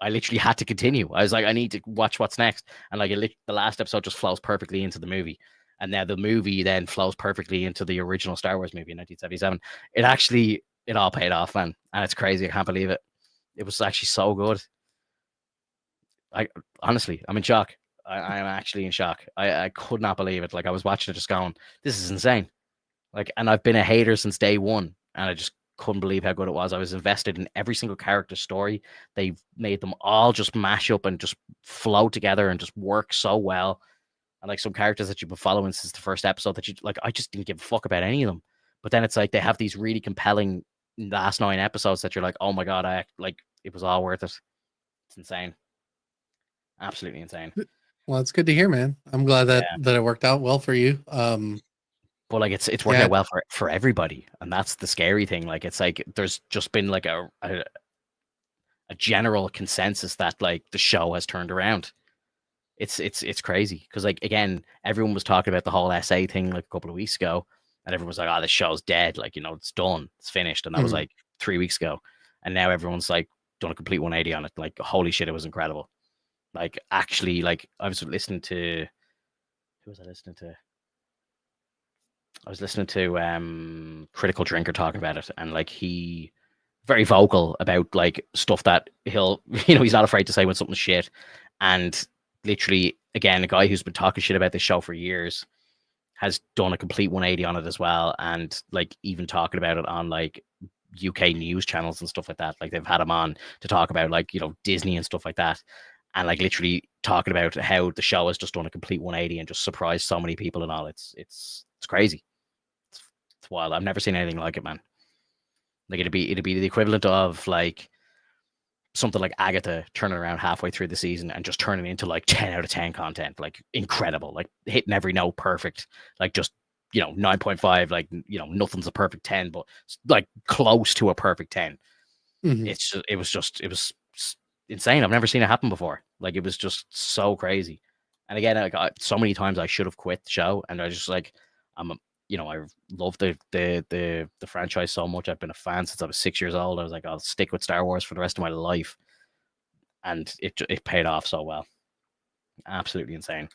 I literally had to continue. I was like, I need to watch what's next. And like the last episode just flows perfectly into the movie. And now the movie then flows perfectly into the original Star Wars movie in 1977. It all paid off, man. And it's crazy. I can't believe it. It was actually so good. Honestly, I'm in shock. I am actually in shock. I could not believe it. Like I was watching it just going, this is insane. Like, and I've been a hater since day one, and I just couldn't believe how good it was. I was invested in every single character story. They made them all just mash up and just flow together and just work so well. And like some characters that you've been following since the first episode that you like, I just didn't give a fuck about any of them. But then it's like they have these really compelling last 9 episodes that you're like, oh my god, it was all worth it. It's insane. Absolutely insane. Well, it's good to hear, man. I'm glad that it worked out well for you. But like it's working out well for everybody, and that's the scary thing. Like it's like there's just been like a general consensus that like the show has turned around. It's crazy because like again, everyone was talking about the whole SA thing like a couple of weeks ago, and everyone was like, "Oh, this show's dead. Like, you know, it's done, it's finished," and that was like 3 weeks ago, and now everyone's like done a complete 180 on it. Like, holy shit, it was incredible. Like actually, like I was listening to, who was I listening to? I was listening to Critical Drinker talking about it, and like he very vocal about like stuff that he'll, he's not afraid to say when something's shit. And literally, again, a guy who's been talking shit about this show for years has done a complete 180 on it as well, and like even talking about it on like UK news channels and stuff like that. Like they've had him on to talk about like Disney and stuff like that, and like literally talking about how the show has just done a complete 180 and just surprised so many people and all. It's crazy. It's wild. I've never seen anything like it, man. Like it'd be the equivalent of like something like Agatha turning around halfway through the season and just turning into like 10 out of 10 content, like incredible, like hitting every note perfect, like just 9.5, like nothing's a perfect 10, but like close to a perfect 10. It was insane. I've never seen it happen before. Like it was just so crazy. And again, like so many times I should have quit the show, and I just like I love the franchise so much. I've been a fan since I was 6 years old. I was like, I'll stick with Star Wars for the rest of my life, and it paid off so well. Absolutely insane.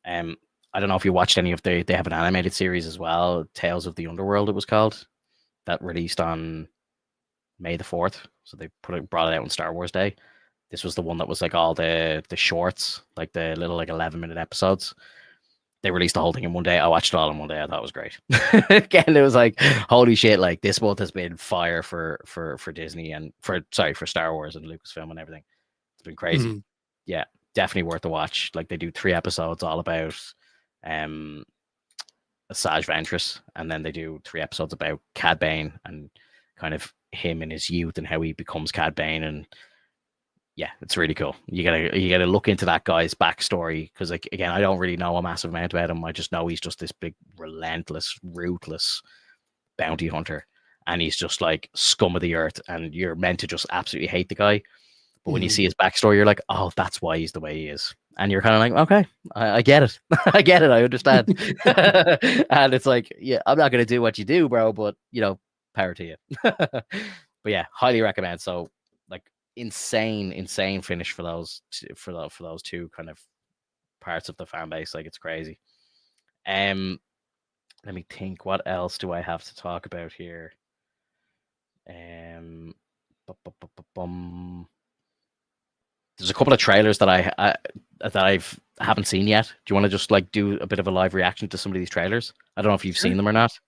I don't know if you watched any of they have an animated series as well, Tales of the Underworld it was called, that released on May the 4th. So they brought it out on Star Wars Day. This was the one that was like all the shorts, like the little like 11-minute episodes. They released the whole thing in one day. I watched it all in one day. I thought it was great. Again, it was like, holy shit, like this month has been fire for Disney and for Star Wars and Lucasfilm and everything. It's been crazy. Yeah, definitely worth a watch. Like they do 3 episodes all about Asajj Ventress, and then they do 3 episodes about Cad Bane and kind of him in his youth and how he becomes Cad Bane. And yeah, it's really cool. You gotta look into that guy's backstory, because like again, I don't really know a massive amount about him. I just know he's just this big, relentless, ruthless bounty hunter, and he's just like scum of the earth, and you're meant to just absolutely hate the guy. But when you see his backstory, you're like, oh, that's why he's the way he is. And you're kind of like, okay, I get it. I get it. I understand. And it's like, yeah, I'm not going to do what you do, bro, but, power to you. But yeah, highly recommend. So, like, insane finish for those two kind of parts of the fan base. Like, it's crazy. Let me think. What else do I have to talk about here? There's a couple of trailers that I haven't seen yet. Do you want to just like do a bit of a live reaction to some of these trailers? I don't know if you've seen them or not.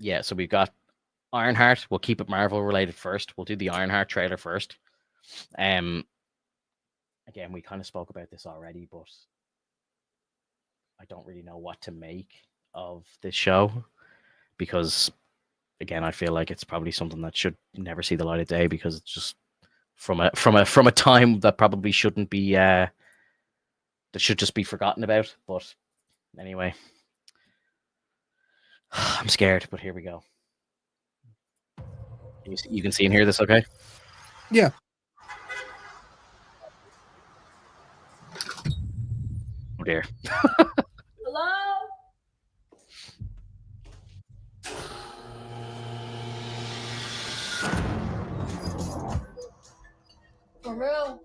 Yeah, so we've got Ironheart. We'll keep it Marvel related first. We'll do the Ironheart trailer first. Again, we kind of spoke about this already, but I don't really know what to make of this show, because again, I feel like it's probably something that should never see the light of day, because it's just from a time that probably shouldn't be that should just be forgotten about. But anyway, I'm scared, but here we go. You can see and hear this, okay? Yeah. Oh dear. Hello? For real?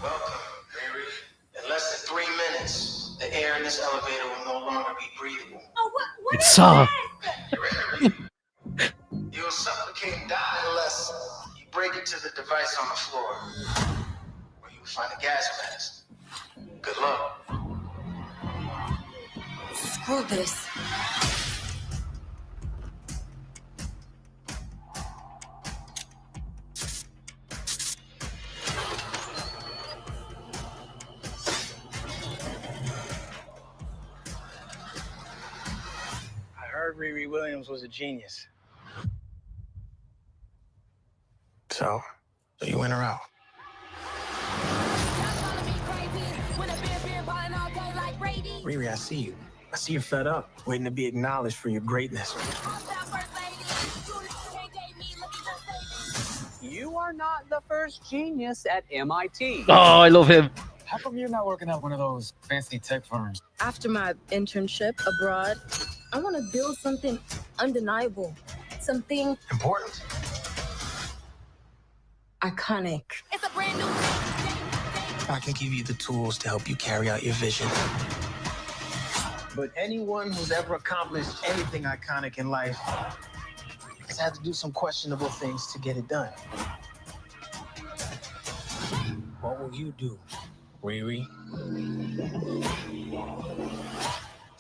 Welcome, Mary. In less than 3 minutes, the air in this elevator will no longer be breathable. Oh, what It's is Saw. You ready? You'll suffocate and die unless you break into the device on the floor, where you will find a gas mask. Good luck. Screw this. I heard Riri Williams was a genius. So you in or out? Riri, I see you. I see you're fed up, waiting to be acknowledged for your greatness. You are not the first genius at MIT. Oh, I love him. How come you're not working at one of those fancy tech firms? After my internship abroad, I want to build something undeniable, something Important? Iconic. It's a brand new. I can give you the tools to help you carry out your vision. But anyone who's ever accomplished anything iconic in life has had to do some questionable things to get it done. What will you do, Riri?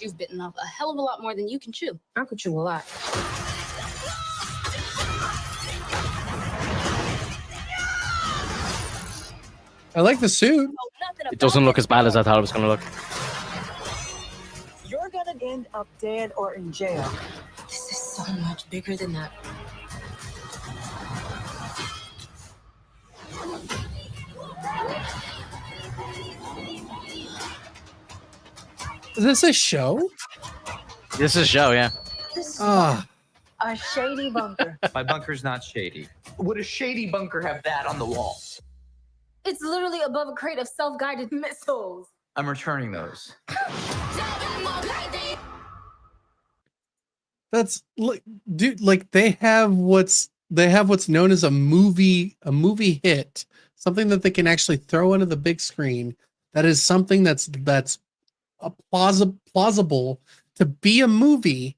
You've bitten off a hell of a lot more than you can chew. I could chew a lot. I like the suit. It doesn't look as bad as I thought it was going to look. You're gonna end up dead or in jail. This is so much bigger than that. Is this a show? This is a show, yeah. This is Ah, a shady bunker. My bunker's not shady. Would a shady bunker have that on the wall? It's literally above a crate of self-guided missiles. I'm returning those. that's like, dude. Like they have what's known as a movie hit, something that they can actually throw onto the big screen. That is something that's a plausible to be a movie,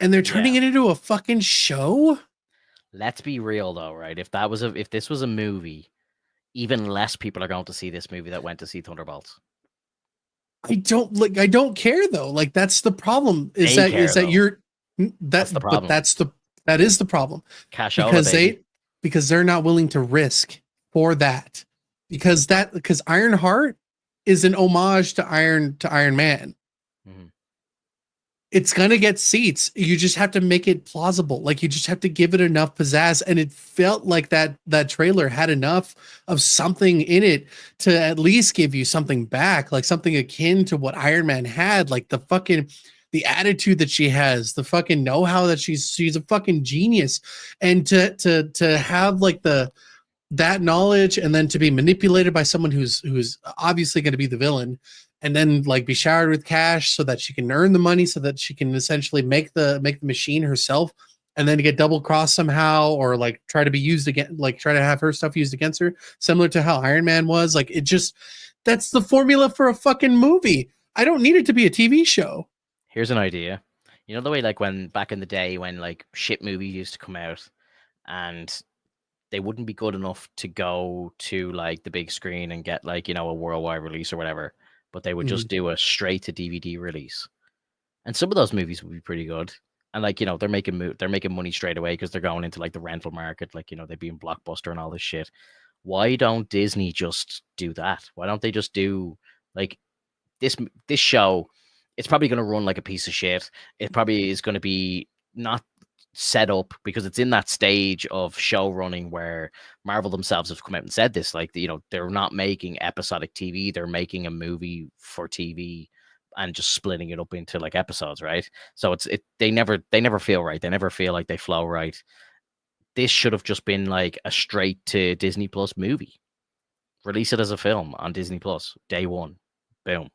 and they're turning it into a fucking show. Let's be real though, right? If this was a movie, even less people are going to see this movie that went to see Thunderbolts. I don't care though. Like that's the problem. Is They that care, though. you're That's the problem. But that is the problem. Cashola, Because because they're not willing to risk for that. Because Ironheart is an homage to Iron Man. Mhm. It's gonna get seats. You just have to make it plausible. Like you just have to give it enough pizzazz. And it felt like that trailer had enough of something in it to at least give you something back, like something akin to what Iron Man had, like the attitude that she has, the fucking know-how that she's a fucking genius. And to have like that knowledge and then to be manipulated by someone who's obviously going to be the villain, and then like be showered with cash so that she can earn the money so that she can essentially make the machine herself, and then get double crossed somehow, or like try to be used again, like try to have her stuff used against her, similar to how Iron Man was. Like that's the formula for a fucking movie. I don't need it to be a TV show. Here's an idea. You know the way like when back in the day when like shit movies used to come out and they wouldn't be good enough to go to like the big screen and get like, a worldwide release or whatever, but they would just do a straight to DVD release. And some of those movies would be pretty good. And like, they're making money straight away because they're going into like the rental market, like, they'd be in Blockbuster and all this shit. Why don't Disney just do that? Why don't they just do like this show? It's probably going to run like a piece of shit. It probably is going to be not set up because it's in that stage of show running where Marvel themselves have come out and said this, like, they're not making episodic TV. They're making a movie for TV and just splitting it up into like episodes, right? So they never feel right. They never feel like they flow right. This should have just been like a straight to Disney Plus movie. Release it as a film on Disney Plus, day one. Boom.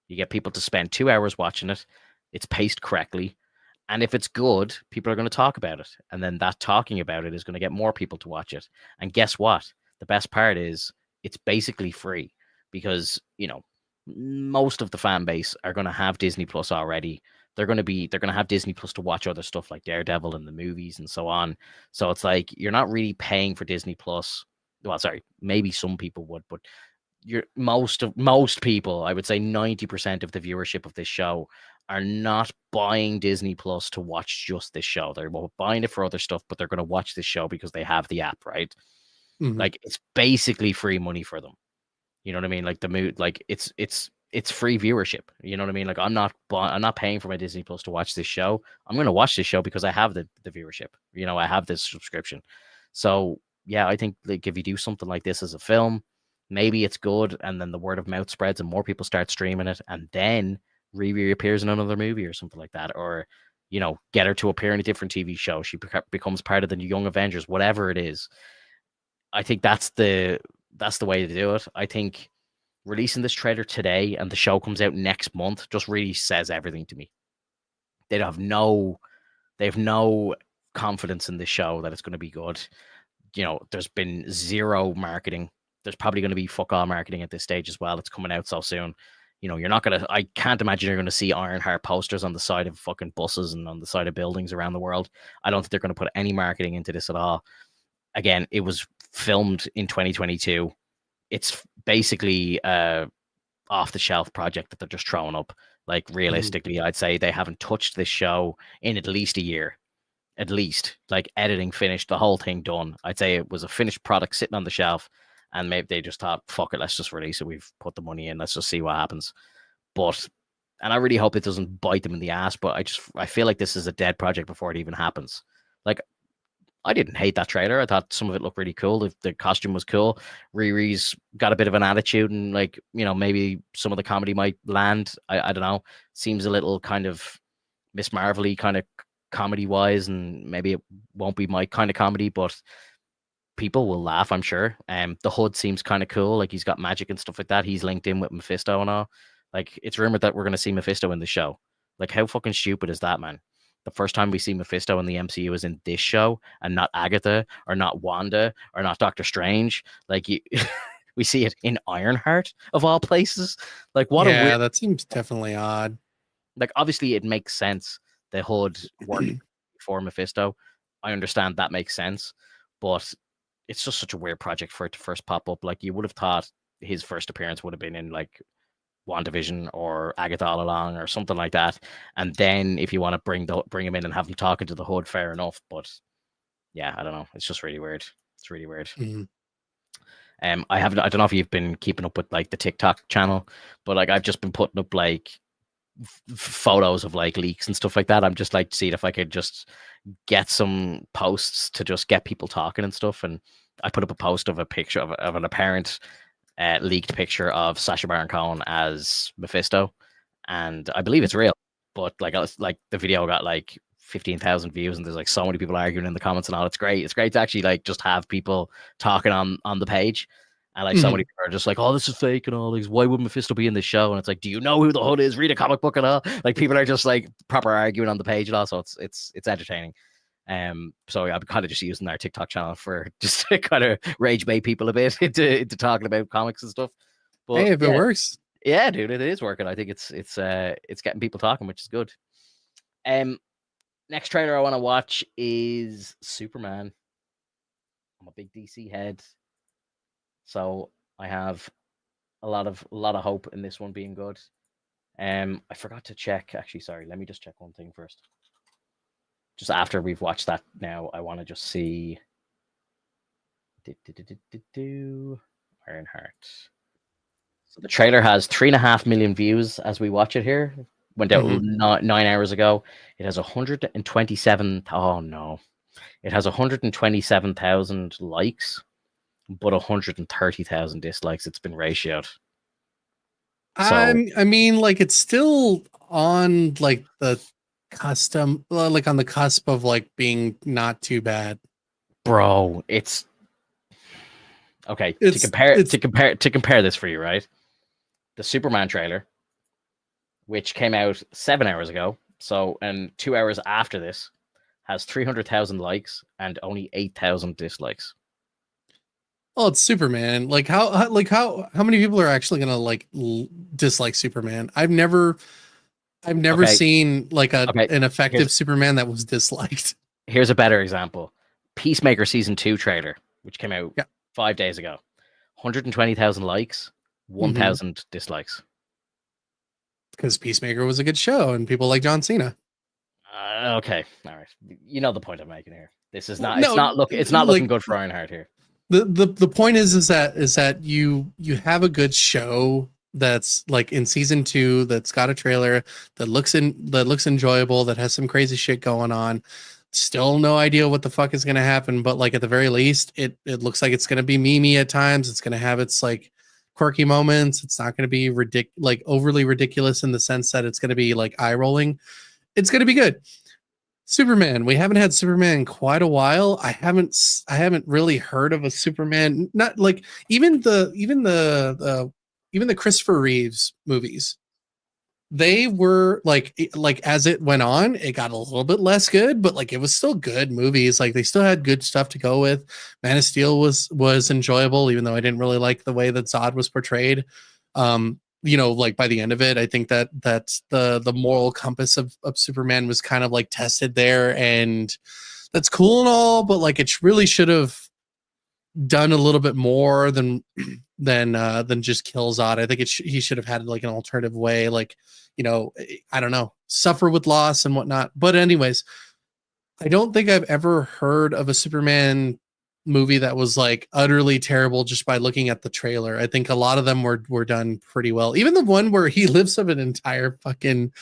You get people to spend 2 hours watching it. It's paced correctly. And if it's good, people are going to talk about it. And then that talking about it is going to get more people to watch it. And guess what? The best part is it's basically free because, most of the fan base are going to have Disney Plus already. They're going to have Disney Plus to watch other stuff like Daredevil and the movies and so on. So it's like you're not really paying for Disney Plus. Well, sorry, maybe some people would, but most people, I would say 90% of the viewership of this show are not buying Disney Plus to watch just this show. They're buying it for other stuff, but they're going to watch this show because they have the app, right? Mhm. Like it's basically free money for them. You know what I mean? Like it's free viewership. You know what I mean? Like I'm not paying for my Disney Plus to watch this show. I'm going to watch this show because I have the viewership. I have this subscription. So yeah, I think like if you do something like this as a film, maybe it's good, and then the word of mouth spreads and more people start streaming it, and then Riri appears in another movie or something like that, or get her to appear in a different TV show. She becomes part of the Young Avengers, whatever it is. I think that's the way to do it. I think releasing this trailer today and the show comes out next month just really says everything to me. They have no confidence in this show that it's going to be good. there's been zero marketing. There's probably going to be fuck all marketing at this stage as well. It's coming out so soon. You're not going to, I can't imagine you're going to see Ironheart posters on the side of fucking buses and on the side of buildings around the world. I don't think they're going to put any marketing into this at all. Again, it was filmed in 2022. It's basically off the shelf project that they're just throwing up. Like realistically, I'd say they haven't touched this show in at least a year. At least, like editing finished, the whole thing done. I'd say it was a finished product sitting on the shelf, and maybe they just thought, fuck it, let's just release it. We've put the money in, let's just see what happens. And I really hope it doesn't bite them in the ass, but I feel like this is a dead project before it even happens. Like, I didn't hate that trailer. I thought some of it looked really cool. The costume was cool. Riri's got a bit of an attitude, and like, maybe some of the comedy might land. I don't know. Seems a little kind of Miss Marvel-y kind of comedy wise, and maybe it won't be my kind of comedy, but people will laugh, I'm sure. The Hood seems kind of cool. Like, he's got magic and stuff like that. He's linked in with Mephisto and all. Like, it's rumored that we're going to see Mephisto in the show. Like, how fucking stupid is that, man? The first time we see Mephisto in the MCU is in this show, and not Agatha or not Wanda or not Doctor Strange. Like, we see it in Ironheart of all places. Like, what? Yeah, that seems definitely odd. Like, obviously, it makes sense. The Hood worked for Mephisto. I understand that makes sense, but it's just such a weird project for it to first pop up. Like, you would have thought his first appearance would have been in like WandaVision or Agatha All Along or something like that. And then if you want to bring him in and have him talking to the Hood, fair enough. But yeah, I don't know. It's just really weird. It's really weird. I don't know if you've been keeping up with like the TikTok channel, but like I've just been putting up like photos of like leaks and stuff like that. I'm just like seeing if I could just get some posts to just get people talking and stuff. And I put up a post of a picture of an apparent leaked picture of Sacha Baron Cohen as Mephisto, and I believe it's real. But like the video got like 15,000 views, and there's like so many people arguing in the comments and all. It's great. It's great to actually like just have people talking on the page. And like so many people are just like, oh, this is fake and all these. Why would Mephisto be in this show? And it's like, do you know who the Hood is? Read a comic book and all. Like, people are just like proper arguing on the page and all. So it's entertaining. So I'm kind of just using our TikTok channel for just to kind of rage bait people a bit into talking about comics and stuff. But hey, if it works, yeah, dude, it is working. I think it's getting people talking, which is good. Next trailer I want to watch is Superman. I'm a big DC head, so I have a lot of hope in this one being good. I forgot to check. Actually, sorry. Let me just check one thing first. Just after we've watched that, now I want to just see. Ironheart. So the trailer has 3.5 million views as we watch it here. Went out 9 hours ago. It has 127. Oh no, it has 127,000 likes, but 130,000 dislikes. It's been ratioed. I mean, like, it's still on like the like on the cusp of like being not too bad, bro. It's okay. To compare this for you, right? The Superman trailer, which came out 7 hours ago, and 2 hours after this, has 300,000 likes and only 8,000 dislikes. Oh, it's Superman. Like how many people are actually gonna like dislike Superman? I've never seen like an effective Superman that was disliked. Here's a better example: Peacemaker season 2 trailer, which came out 5 days ago, 120,000 likes, 1,000 dislikes. Because Peacemaker was a good show and people like John Cena. Okay, all right. You know the point I'm making here. This is not. It's not looking good for Ironheart here. The point is that you have a good show that's like in season 2 that's got a trailer that looks enjoyable, that has some crazy shit going on. Still no idea what the fuck is gonna happen, but like at the very least, it looks like it's gonna be memey at times. It's gonna have its like quirky moments. It's not gonna be like overly ridiculous in the sense that it's gonna be like eye rolling. It's gonna be good. Superman. We haven't had Superman in quite a while. I haven't really heard of a Superman. Not like even the Christopher Reeves movies. they were like as it went on, it got a little bit less good, but like it was still good movies. Like they still had good stuff to go with. Man of Steel was enjoyable, even though I didn't really like the way that Zod was portrayed. Like by the end of it, I think that's the moral compass of Superman was kind of like tested there, and that's cool and all, but like it really should have done a little bit more than just kill Zod. I think he should have had like an alternative way, like, I don't know, suffer with loss and whatnot. But anyways, I don't think I've ever heard of a Superman movie that was like utterly terrible just by looking at the trailer. I think a lot of them were done pretty well. Even the one where he lives up an entire fucking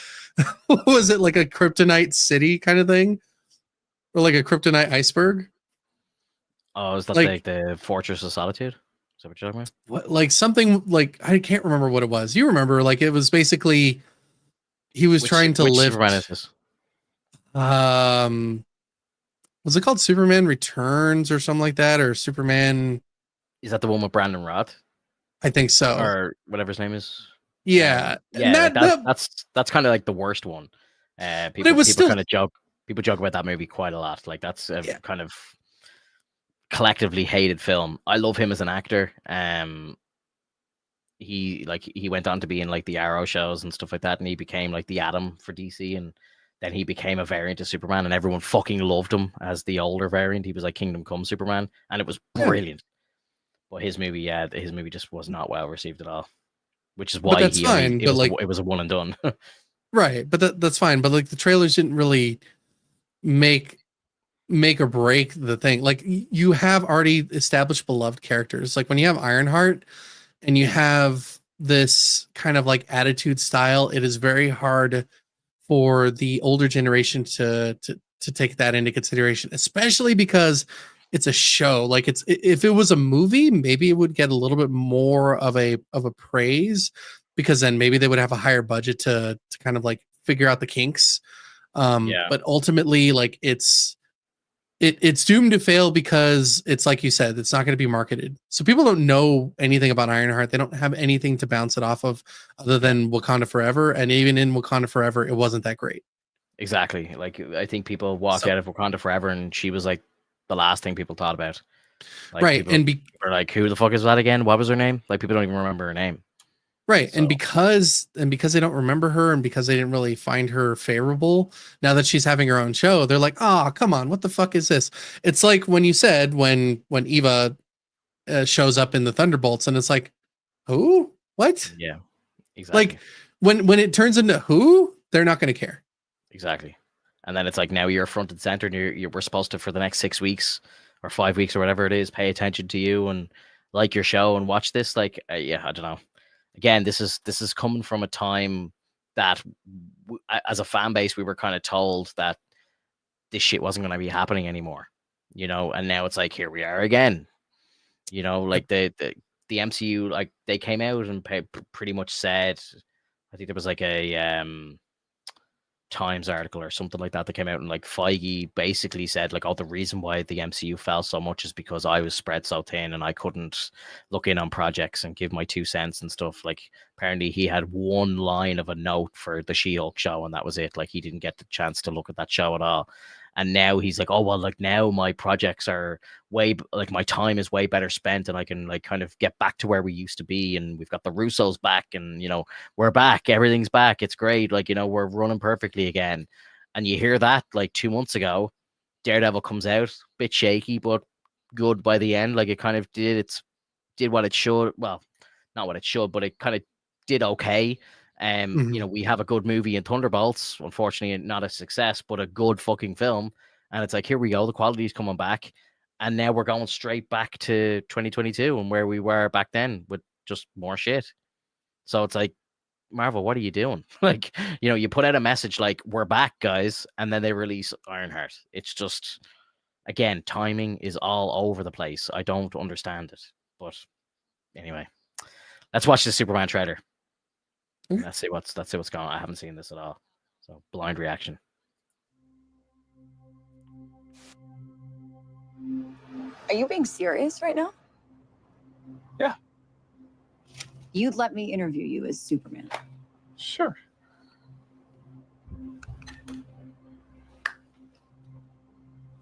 was it like a kryptonite city kind of thing? Or like a kryptonite iceberg? Oh, is that like the Fortress of Solitude? Is that what you're talking about? What, like something like I can't remember what it was. You remember? Like it was basically he was trying to lift. Superman is this? Was it called Superman Returns or something like that, or Superman? Is that the one with Brandon Roth? I think so, or whatever his name is. Yeah, that's kind of like the worst one. People kind of joke about that movie quite a lot. Like that's a kind of collectively hated film. I love him as an actor. He went on to be in like the Arrow shows and stuff like that, and he became like the Atom for DC, and then he became a variant of Superman, and everyone fucking loved him as the older variant. He was like Kingdom Come Superman, and it was brilliant. But his movie just was not well received at all, which is why it was a one and done. Right, but that's fine. But like the trailers didn't really make or break the thing. Like you have already established beloved characters. Like when you have Ironheart and you have this kind of like attitude style, it is very hard for the older generation to take that into consideration, especially because it's a show. Like if it was a movie, maybe it would get a little bit more of a praise, because then maybe they would have a higher budget to kind of like figure out the kinks. But ultimately, like it's doomed to fail because it's like you said, it's not going to be marketed. So people don't know anything about Ironheart. They don't have anything to bounce it off of other than Wakanda Forever. And even in Wakanda Forever, it wasn't that great. Exactly. Like I think people walked out of Wakanda Forever and she was like the last thing people thought about. Like, right. People are like, who the fuck is that again? What was her name? Like people don't even remember her name. Right. So. And because they don't remember her, and because they didn't really find her favorable, now that she's having her own show, they're like, oh, come on, what the fuck is this? It's like when you said when Eva shows up in the Thunderbolts, and it's like, who? What? Yeah, exactly. Like when it turns into who, they're not going to care. Exactly. And then it's like, now you're front and center, and we're supposed to, for the next 6 weeks or 5 weeks or whatever it is, pay attention to you and like your show and watch this. Like, I don't know. Again, this is coming from a time that as a fan base, we were kind of told that this shit wasn't going to be happening anymore, and now it's like, here we are again, like the MCU, like they came out and pretty much said, I think there was like a Times article or something like that came out, and like Feige basically said like, oh, the reason why the MCU fell so much is because I was spread so thin and I couldn't look in on projects and give my 2 cents and stuff. Like apparently he had one line of a note for the She-Hulk show and that was it. Like he didn't get the chance to look at that show at all. And now he's like, oh, well, like now my projects are my time is way better spent, and I can like kind of get back to where we used to be. And we've got the Russos back, and, we're back. Everything's back. It's great. Like, we're running perfectly again. And you hear that like 2 months ago, Daredevil comes out, bit shaky, but good by the end. Like it kind of did what it should. Well, not what it should, but it kind of did okay. We have a good movie in Thunderbolts, unfortunately not a success, but a good fucking film. And it's like, here we go, the quality's coming back, and now we're going straight back to 2022 and where we were back then with just more shit. So it's like, Marvel, what are you doing? Like, you put out a message like, we're back, guys, and then they release Ironheart. It's just, again, timing is all over the place. I don't understand it. But anyway, let's watch the Superman trailer. Let's see what's going on. I haven't seen this at all. So blind reaction. Are you being serious right now? Yeah. You'd let me interview you as Superman. Sure.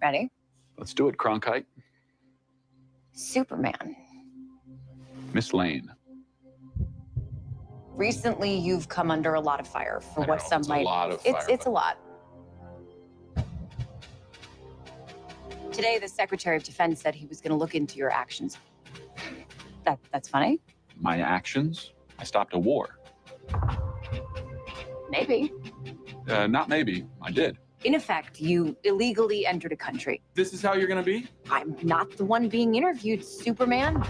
Ready? Let's do it, Cronkite. Superman. Miss Lane. Recently, you've come under a lot of fire for what some might. A lot of fire. It's a lot. Today, the Secretary of Defense said he was going to look into your actions. That's funny. My actions? I stopped a war. Maybe. Not maybe. I did. In effect, you illegally entered a country. This is how you're gonna be? I'm not the one being interviewed, Superman.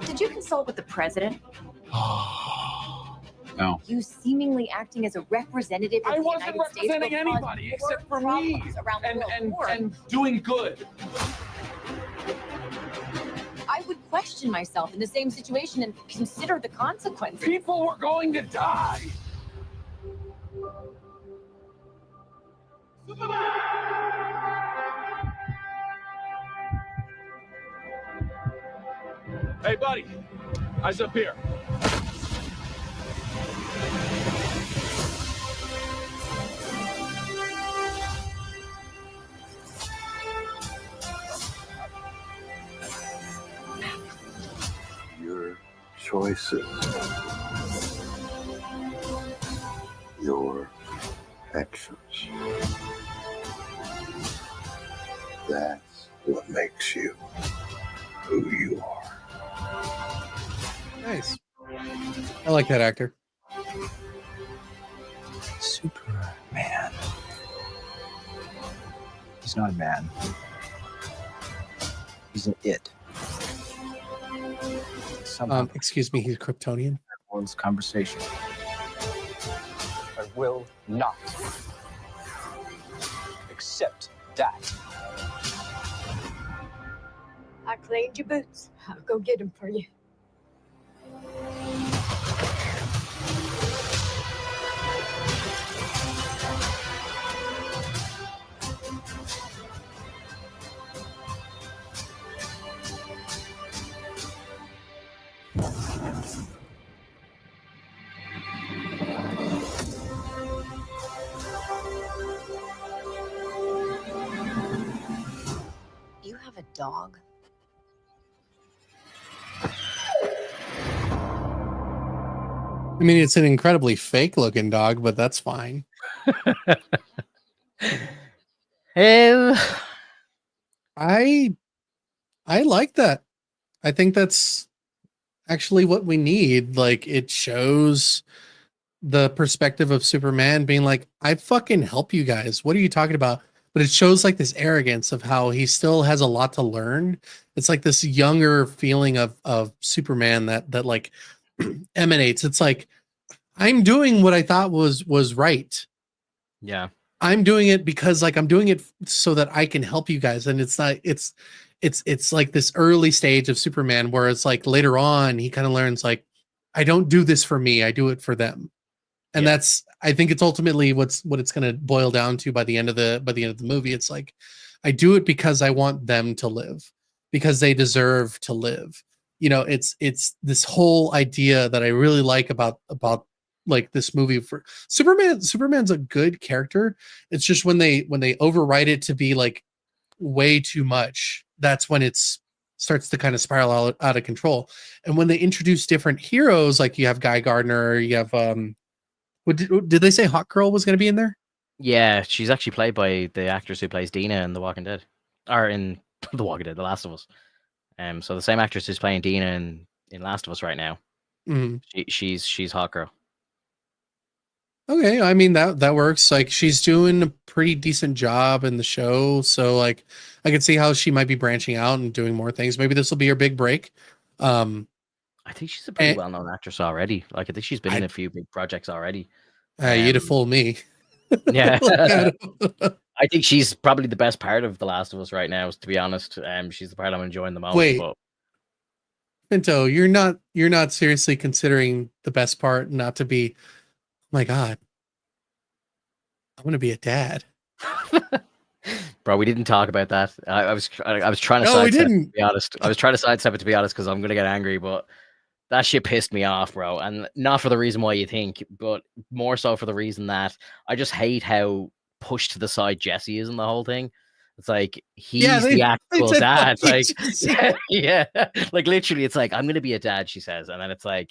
Did you consult with the president? No. You seemingly acting as a representative of I the wasn't United States representing will cause anybody more except for me. problems around the world. And doing good. I would question myself in the same situation and consider the consequences. People were going to die. Hey, buddy. Eyes up here. Your choices. Your actions. That's what makes you who you are. Nice. I like that actor. Superman. He's not a man. He's an it. Somehow, Excuse me, he's Kryptonian. everyone's conversation. I will not accept that. I cleaned your boots. I'll go get them for you. You have a dog? I mean, it's an incredibly fake looking dog, but that's fine. I like that. I think that's actually what we need. Like, it shows the perspective of Superman being like, I fucking help you guys. What are you talking about? But it shows like this arrogance of how he still has a lot to learn. It's like this younger feeling of Superman that like emanates. It's like, I'm doing what I thought was right. Yeah. I'm doing it because like I'm doing it so that I can help you guys. And it's not, it's like this early stage of Superman where it's like later on he kind of learns like, I don't do this for me, I do it for them. And that's, I think it's ultimately what it's going to boil down to by the end of the movie. It's like, I do it because I want them to live, because they deserve to live. You know, it's this whole idea that I really like about like this movie. For Superman's a good character. It's just when they overwrite it to be like way too much, that's when it's starts to kind of spiral out of control. And when they introduce different heroes, like you have Guy Gardner, you have did they say Hawk Girl was going to be in there? Yeah, she's actually played by the actress who plays Dina in The Walking Dead, or in The Walking Dead, The Last of Us. So the same actress who's playing Dina in Last of Us right now. Mm-hmm. She's Hawk Girl. Okay, I mean that works. Like, she's doing a pretty decent job in the show, so like I could see how she might be branching out and doing more things. Maybe this will be her big break. I think she's a pretty well-known actress already. Like, I think she's been in a few big projects already. You'd have fooled me. Yeah. I think she's probably the best part of The Last of Us right now, to be honest. She's the part I'm enjoying the most. Wait, but... Pinto, you're not seriously considering the best part not to be, oh my God, I'm gonna be a dad. Bro, we didn't talk about that. I was trying to No, we sidestep it, didn't. to be honest. I was trying to sidestep it, to be honest, because I'm gonna get angry, but that shit pissed me off, bro. And not for the reason why you think, but more so for the reason that I just hate how pushed to the side Jesse is in the whole thing. It's like Yeah, he's the actual said, dad. "Fuck you, Like, Jesse." yeah, like literally, it's like I'm gonna be a dad, she says, and then it's like,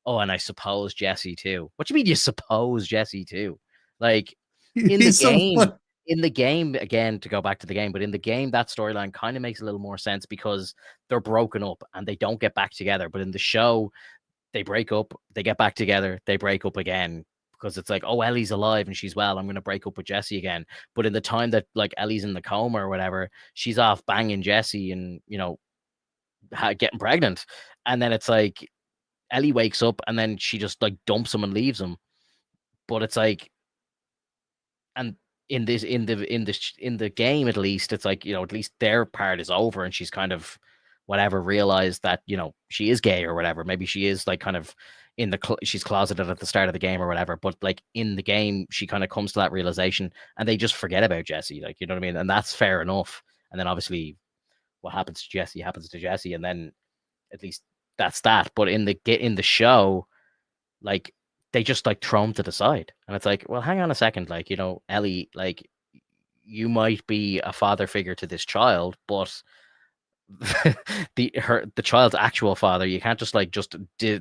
oh, and I suppose Jesse too. What do you mean you suppose Jesse too? Like in the He's so game, funny. again, to go back to the game, but in the game, that storyline kind of makes a little more sense because they're broken up and they don't get back together. But in the show, they break up, they get back together, they break up again because it's like, oh, Ellie's alive and she's well. I'm going to break up with Jesse again. But in the time that like Ellie's in the coma or whatever, she's off banging Jesse and, you know, getting pregnant. And then it's like Ellie wakes up and then she just like dumps him and leaves him. But it's like, and in the game, at least, it's like, you know, at least their part is over and she's kind of whatever realized that, you know, she is gay or whatever. Maybe she is like kind of in the she's closeted at the start of the game or whatever, but like in the game she kind of comes to that realization and they just forget about Jesse, like, you know what I mean? And that's fair enough. And then obviously what happens to Jesse, and then at least that's that. But in the show, like they just like throw him to the side and it's like, well, hang on a second, like, you know, Ellie, like you might be a father figure to this child, but the child's actual father, you can't just like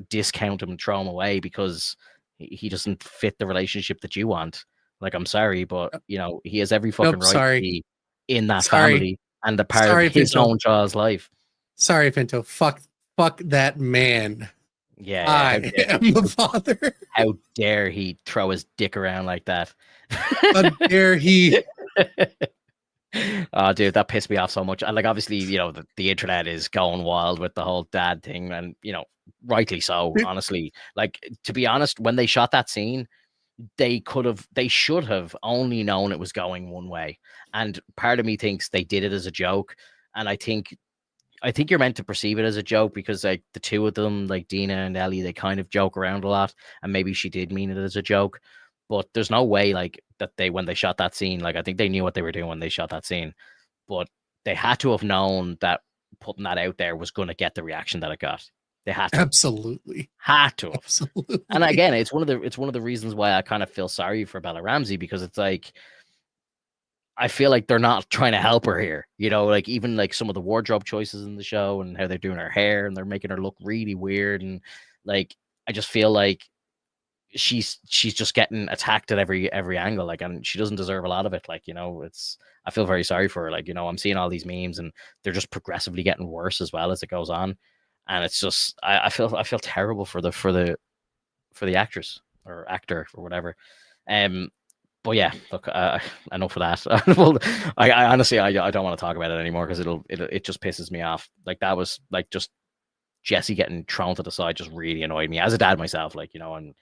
discount him and throw him away because he doesn't fit the relationship that you want. Like, I'm sorry, but you know, he has every fucking right to be in that family and the part of his own child's life. Sorry, Pinto. Fuck that man. Yeah, I am the father. How dare he throw his dick around like that? How dare he? Oh, dude, that pissed me off so much. And like, obviously, you know, the internet is going wild with the whole dad thing, and you know, rightly so. Honestly, like, to be honest, when they shot that scene, they should have only known it was going one way. And part of me thinks they did it as a joke, and I think you're meant to perceive it as a joke because like the two of them, like Dina and Ellie, they kind of joke around a lot, and maybe she did mean it as a joke. But there's no way like that when they shot that scene, like I think they knew what they were doing when they shot that scene, but they had to have known that putting that out there was going to get the reaction that it got. They had to. Absolutely. Had to. Absolutely. And again, it's one of the reasons why I kind of feel sorry for Bella Ramsey, because it's like, I feel like they're not trying to help her here. You know, like even like some of the wardrobe choices in the show and how they're doing her hair and they're making her look really weird. And like, I just feel like she's just getting attacked at every angle, like, and she doesn't deserve a lot of it. Like, you know, I feel very sorry for her. Like, you know, I'm seeing all these memes and they're just progressively getting worse as well as it goes on. And it's just, I feel terrible for the actress or actor or whatever. But yeah, look, enough of that. Well, I honestly, I don't want to talk about it anymore because it just pisses me off. Like, that was like just Jesse getting thrown to the side just really annoyed me as a dad myself. Like, you know, and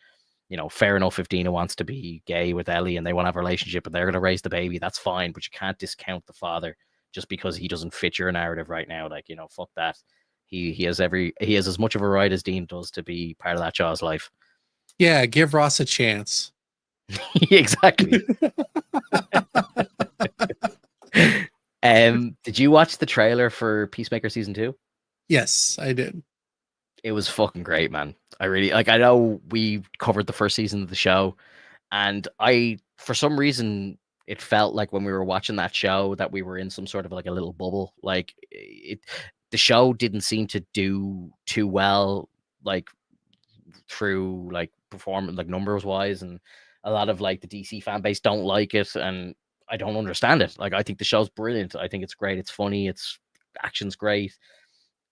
you know, fair enough if Dina wants to be gay with Ellie and they want to have a relationship and they're going to raise the baby, that's fine. But you can't discount the father just because he doesn't fit your narrative right now. Like, you know, fuck that. He has as much of a right as Dean does to be part of that child's life. Yeah, give Ross a chance. Exactly. Did you watch the trailer for Peacemaker season 2? Yes, I did. It was fucking great, man. I really like. I know we covered the first season of the show, and for some reason, it felt like when we were watching that show that we were in some sort of like a little bubble. Like the show didn't seem to do too well, like through like performance, like numbers wise, and a lot of like the DC fan base don't like it, and I don't understand it. Like, I think the show's brilliant. I think it's great. It's funny. It's action's great.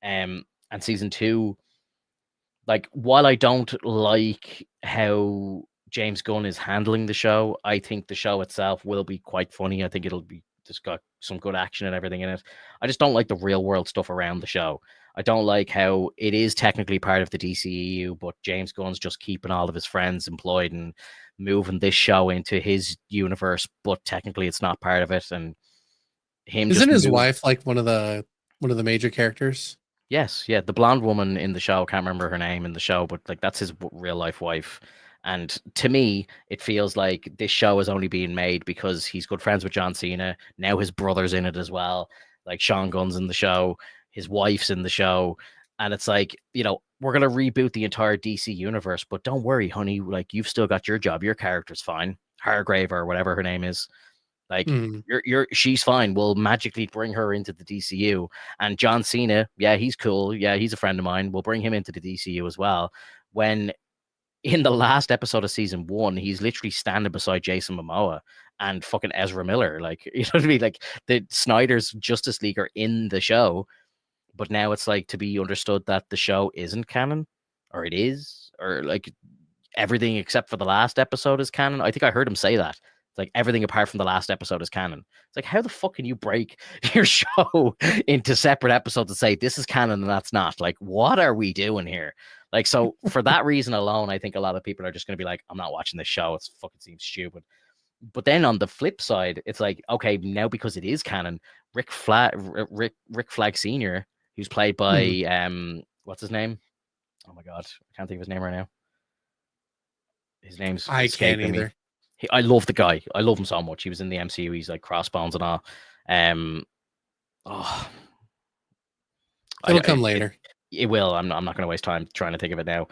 And season 2. Like, while I don't like how James Gunn is handling the show, I think the show itself will be quite funny. I think it'll be just got some good action and everything in it. I just don't like the real world stuff around the show. I don't like how it is technically part of the DCEU, but James Gunn's just keeping all of his friends employed and moving this show into his universe, but technically it's not part of it. And him isn't his wife like one of the major characters? Yes, yeah, the blonde woman in the show, can't remember her name in the show, but like that's his real life wife. And to me, it feels like this show is only being made because he's good friends with John Cena. Now his brother's in it as well. Like, Sean Gunn's in the show, his wife's in the show, and it's like, you know, we're gonna reboot the entire DC universe, but don't worry, honey, like, you've still got your job, your character's fine. Hargrave or whatever her name is. Like she's fine. We'll magically bring her into the DCU. And John Cena, yeah, he's cool. Yeah, he's a friend of mine. We'll bring him into the DCU as well. When in the last episode of season 1, he's literally standing beside Jason Momoa and fucking Ezra Miller. Like, you know what I mean? Like the Snyder's Justice League are in the show, but now it's like to be understood that the show isn't canon, or it is, or like everything except for the last episode is canon. I think I heard him say that. It's like everything apart from the last episode is canon. It's like, how the fuck can you break your show into separate episodes and say this is canon and that's not? Like, what are we doing here? Like, so for that reason alone, I think a lot of people are just going to be like, I'm not watching this show. It's fucking seems stupid. But then on the flip side, it's like, okay, now because it is canon, Rick Flag Sr., who's played by what's his name? Oh my god, I can't think of his name right now. His name's I can't either. I love the guy. I love him so much. He was in the MCU. He's like Crossbones and all. It'll come later. It will. I'm not going to waste time trying to think of it now.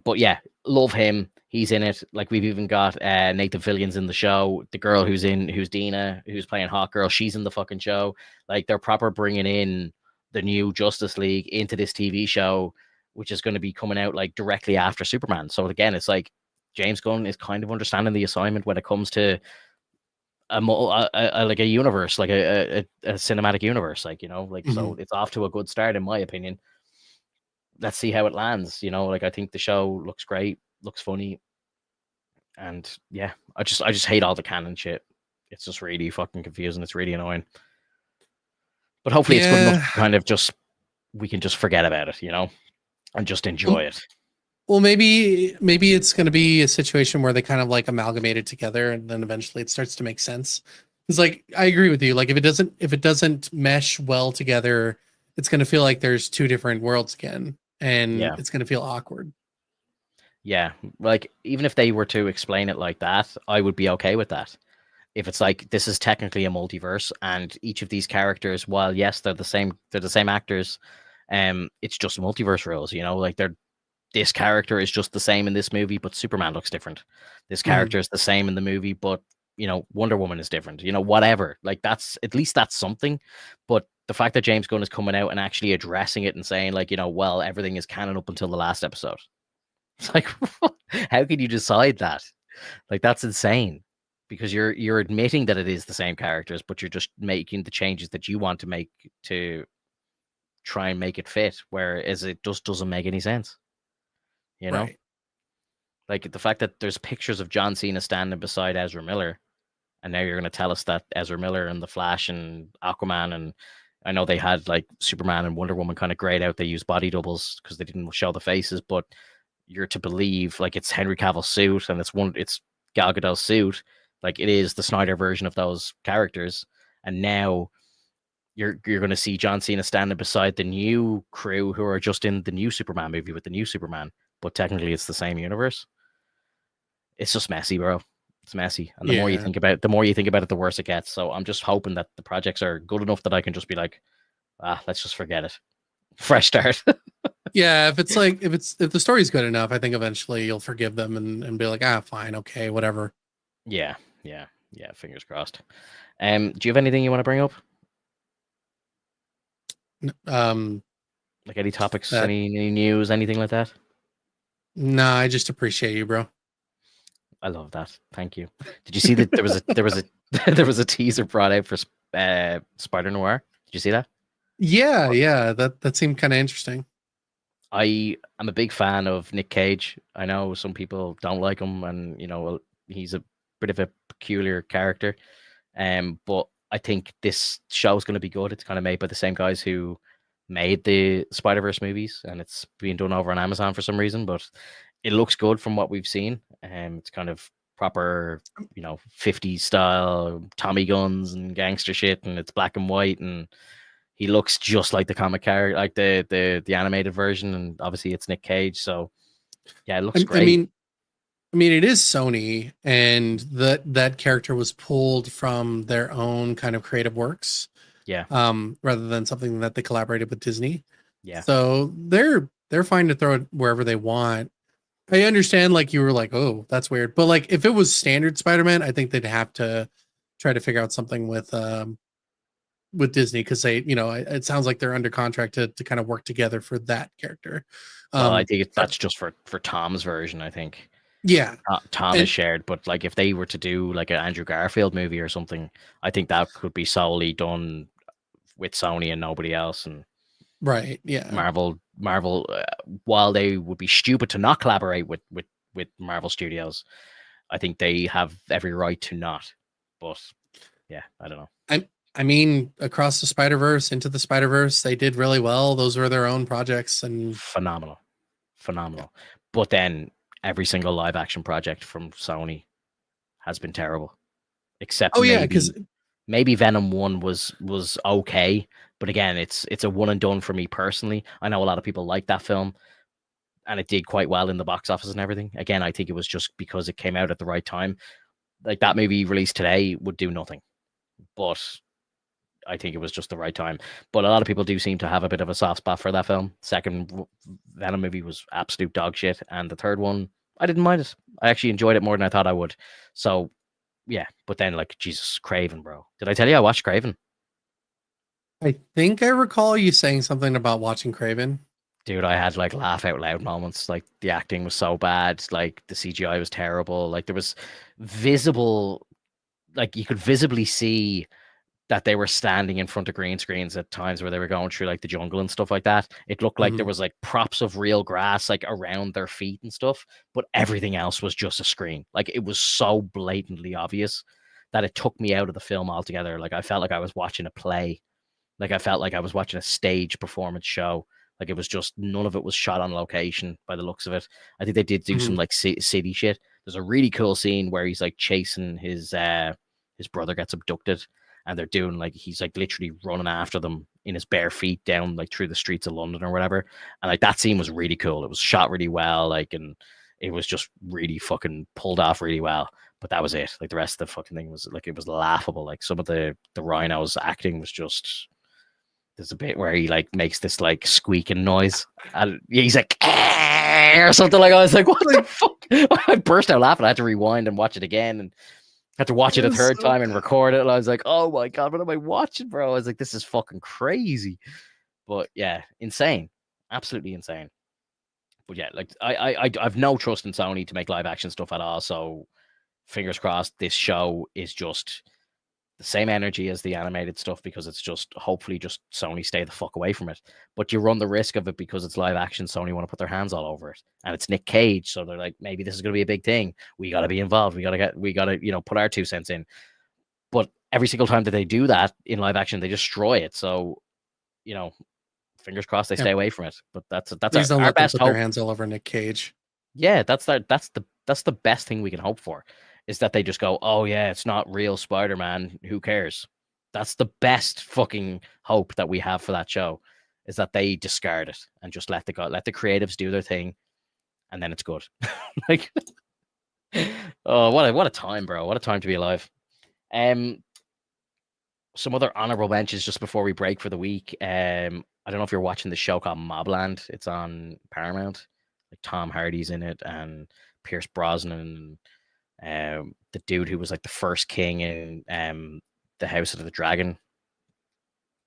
But yeah, love him. He's in it. Like we've even got Nathan Fillion's in the show. The girl who's Dina, who's playing Hawk Girl, she's in the fucking show. Like they're proper bringing in the new Justice League into this TV show, which is going to be coming out like directly after Superman. So again, it's like James Gunn is kind of understanding the assignment when it comes to like a universe, like a cinematic universe, like, you know, like so it's off to a good start in my opinion. Let's see how it lands, you know. Like I think the show looks great, looks funny, and yeah, I just hate all the canon shit. It's just really fucking confusing. It's really annoying. But hopefully it's good enough to kind of just we can just forget about it, you know, and just enjoy it. Well, maybe it's going to be a situation where they kind of like amalgamate it together, and then eventually it starts to make sense. It's like I agree with you. Like if it doesn't mesh well together, it's going to feel like there's two different worlds again, and it's going to feel awkward. Yeah, like even if they were to explain it like that, I would be okay with that. If it's like this is technically a multiverse, and each of these characters, while yes, they're the same actors, it's just multiverse rules, you know, like this character is just the same in this movie, but Superman looks different. This character is the same in the movie, but you know, Wonder Woman is different, you know, whatever. Like that's at least that's something. But the fact that James Gunn is coming out and actually addressing it and saying like, you know, well, everything is canon up until the last episode. It's like, how can you decide that? Like that's insane. Because you're admitting that it is the same characters, but you're just making the changes that you want to make to try and make it fit, whereas it just doesn't make any sense. You know? Right. Like the fact that there's pictures of John Cena standing beside Ezra Miller, and now you're going to tell us that Ezra Miller and the Flash and Aquaman, and I know they had like Superman and Wonder Woman kind of grayed out. They used body doubles because they didn't show the faces, but you're to believe like it's Henry Cavill's suit and it's Gal Gadot's suit. Like it is the Snyder version of those characters, and now you're going to see John Cena standing beside the new crew who are just in the new Superman movie with the new Superman, but technically it's the same universe. It's just messy, bro. It's messy, and the more you think about it, the worse it gets. So I'm just hoping that the projects are good enough that I can just be like, let's just forget it. Fresh start. Yeah, if the story's good enough, I think eventually you'll forgive them and be like, fine, okay, whatever. Yeah. Fingers crossed. Do you have anything you want to bring up? Like any topics, any news, anything like that? No, I just appreciate you, bro. I love that. Thank you. Did you see that there was a teaser brought out for Spider Noir? Did you see that? Yeah. That seemed kind of interesting. I am a big fan of Nick Cage. I know some people don't like him, and you know he's a bit of a peculiar character. But I think this show is going to be good. It's kind of made by the same guys who made the Spider-Verse movies, and it's being done over on Amazon for some reason, but it looks good from what we've seen. It's kind of proper, you know, 50s style Tommy guns and gangster shit, and it's black and white, and he looks just like the comic character, like the animated version, and obviously it's Nick Cage, so yeah, it looks great. I mean, it is Sony, and that character was pulled from their own kind of creative works. Yeah. Rather than something that they collaborated with Disney. Yeah. So they're fine to throw it wherever they want. I understand, like you were like, oh, that's weird, but like if it was standard Spider-Man, I think they'd have to try to figure out something with Disney, because they, it sounds like they're under contract to kind of work together for that character. Well, I think that's just for Tom's version. I think yeah, Tom is shared, but like if they were to do like an Andrew Garfield movie or something, I think that could be solely done with Sony and nobody else. And right, yeah, Marvel, while they would be stupid to not collaborate with Marvel Studios, I think they have every right to not. But yeah, I don't know. I mean, Across the Spider-Verse, Into the Spider-Verse, they did really well. Those were their own projects and phenomenal. But then every single live action project from Sony has been terrible, except maybe Venom 1 was okay, but again, it's a one and done for me personally. I know a lot of people like that film, and it did quite well in the box office and everything. Again, I think it was just because it came out at the right time. Like that movie released today would do nothing, but I think it was just the right time. But a lot of people do seem to have a bit of a soft spot for that film. Second Venom movie was absolute dog shit, and the third one, I didn't mind it. I actually enjoyed it more than I thought I would. So yeah, but then like Jesus, Craven, bro. Did I tell you I watched Craven? I think I recall you saying something about watching Craven. Dude, I had like laugh out loud moments. Like the acting was so bad, like the CGI was terrible. Like there was visible, like you could visibly see that they were standing in front of green screens at times where they were going through like the jungle and stuff like that. It looked like there was like props of real grass like around their feet and stuff, but everything else was just a screen. Like it was so blatantly obvious that it took me out of the film altogether. Like I felt like I was watching a play. Like I felt like I was watching a stage performance show. Like it was just, none of it was shot on location by the looks of it. I think they did do some like city shit. There's a really cool scene where he's like chasing his brother gets abducted, and they're doing like, he's like literally running after them in his bare feet down like through the streets of London or whatever. And like that scene was really cool. It was shot really well, like, and it was just really fucking pulled off really well. But that was it. Like the rest of the fucking thing was like, it was laughable. Like some of the Rhino's acting was just, there's a bit where he like makes this like squeaking noise and he's like or something. Like I was like, what the fuck? I burst out laughing. I had to rewind and watch it again, and had to watch it a third time and record it. And I was like, oh my god, what am I watching, bro? I was like, this is fucking crazy. But yeah, insane, absolutely insane. But yeah, like I've no trust in Sony to make live action stuff at all. So fingers crossed, this show is just the same energy as the animated stuff, because it's just hopefully just Sony stay the fuck away from it. But you run the risk of it because it's live action. Sony want to put their hands all over it, and it's Nick Cage, so they're like, maybe this is going to be a big thing. We got to be involved. We got to put our 2 cents in. But every single time that they do that in live action, they destroy it. So fingers crossed they stay away from it. But that's our best hope. Put their hands all over Nick Cage. Yeah, that's the best thing we can hope for, is that they just go, oh yeah, it's not real Spider-Man, who cares? That's the best fucking hope that we have for that show, is that they discard it and just let the creatives do their thing, and then it's good. Like, oh, what a time, bro. What a time to be alive. Some other honorable mentions just before we break for the week. I don't know if you're watching the show called Mobland. It's on Paramount. Like Tom Hardy's in it, and Pierce Brosnan, the dude who was like the first king in the House of the Dragon.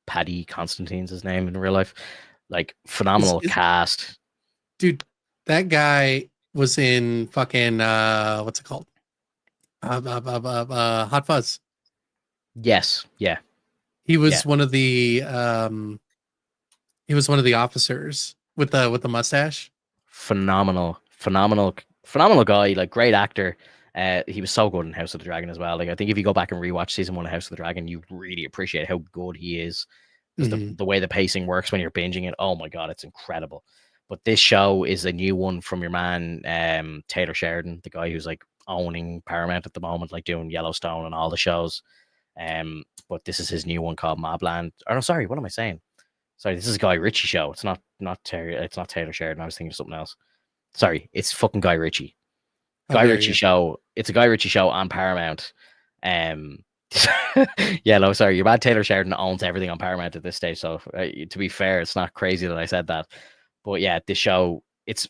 Paddy Constantine's his name in real life. Like phenomenal cast. Dude, that guy was in fucking what's it called? Hot Fuzz. Yes, yeah. He was one of the officers with the mustache. Phenomenal guy, like great actor. He was so good in House of the Dragon as well. Like I think if you go back and rewatch season 1 of House of the Dragon, you really appreciate how good he is. Because the way the pacing works when you're binging it, oh my god, it's incredible. But this show is a new one from your man Taylor Sheridan, the guy who's like owning Paramount at the moment, like doing Yellowstone and all the shows. But this is his new one called Mobland. Oh no, sorry, what am I saying? Sorry, this is a Guy Ritchie show. It's not Taylor Sheridan. I was thinking of something else. Sorry, it's fucking Guy Ritchie. Guy Ritchie show. It's a Guy Ritchie show on Paramount. Yeah, no, sorry. Your man Taylor Sheridan owns everything on Paramount at this stage. So to be fair, it's not crazy that I said that. But yeah, this show, it's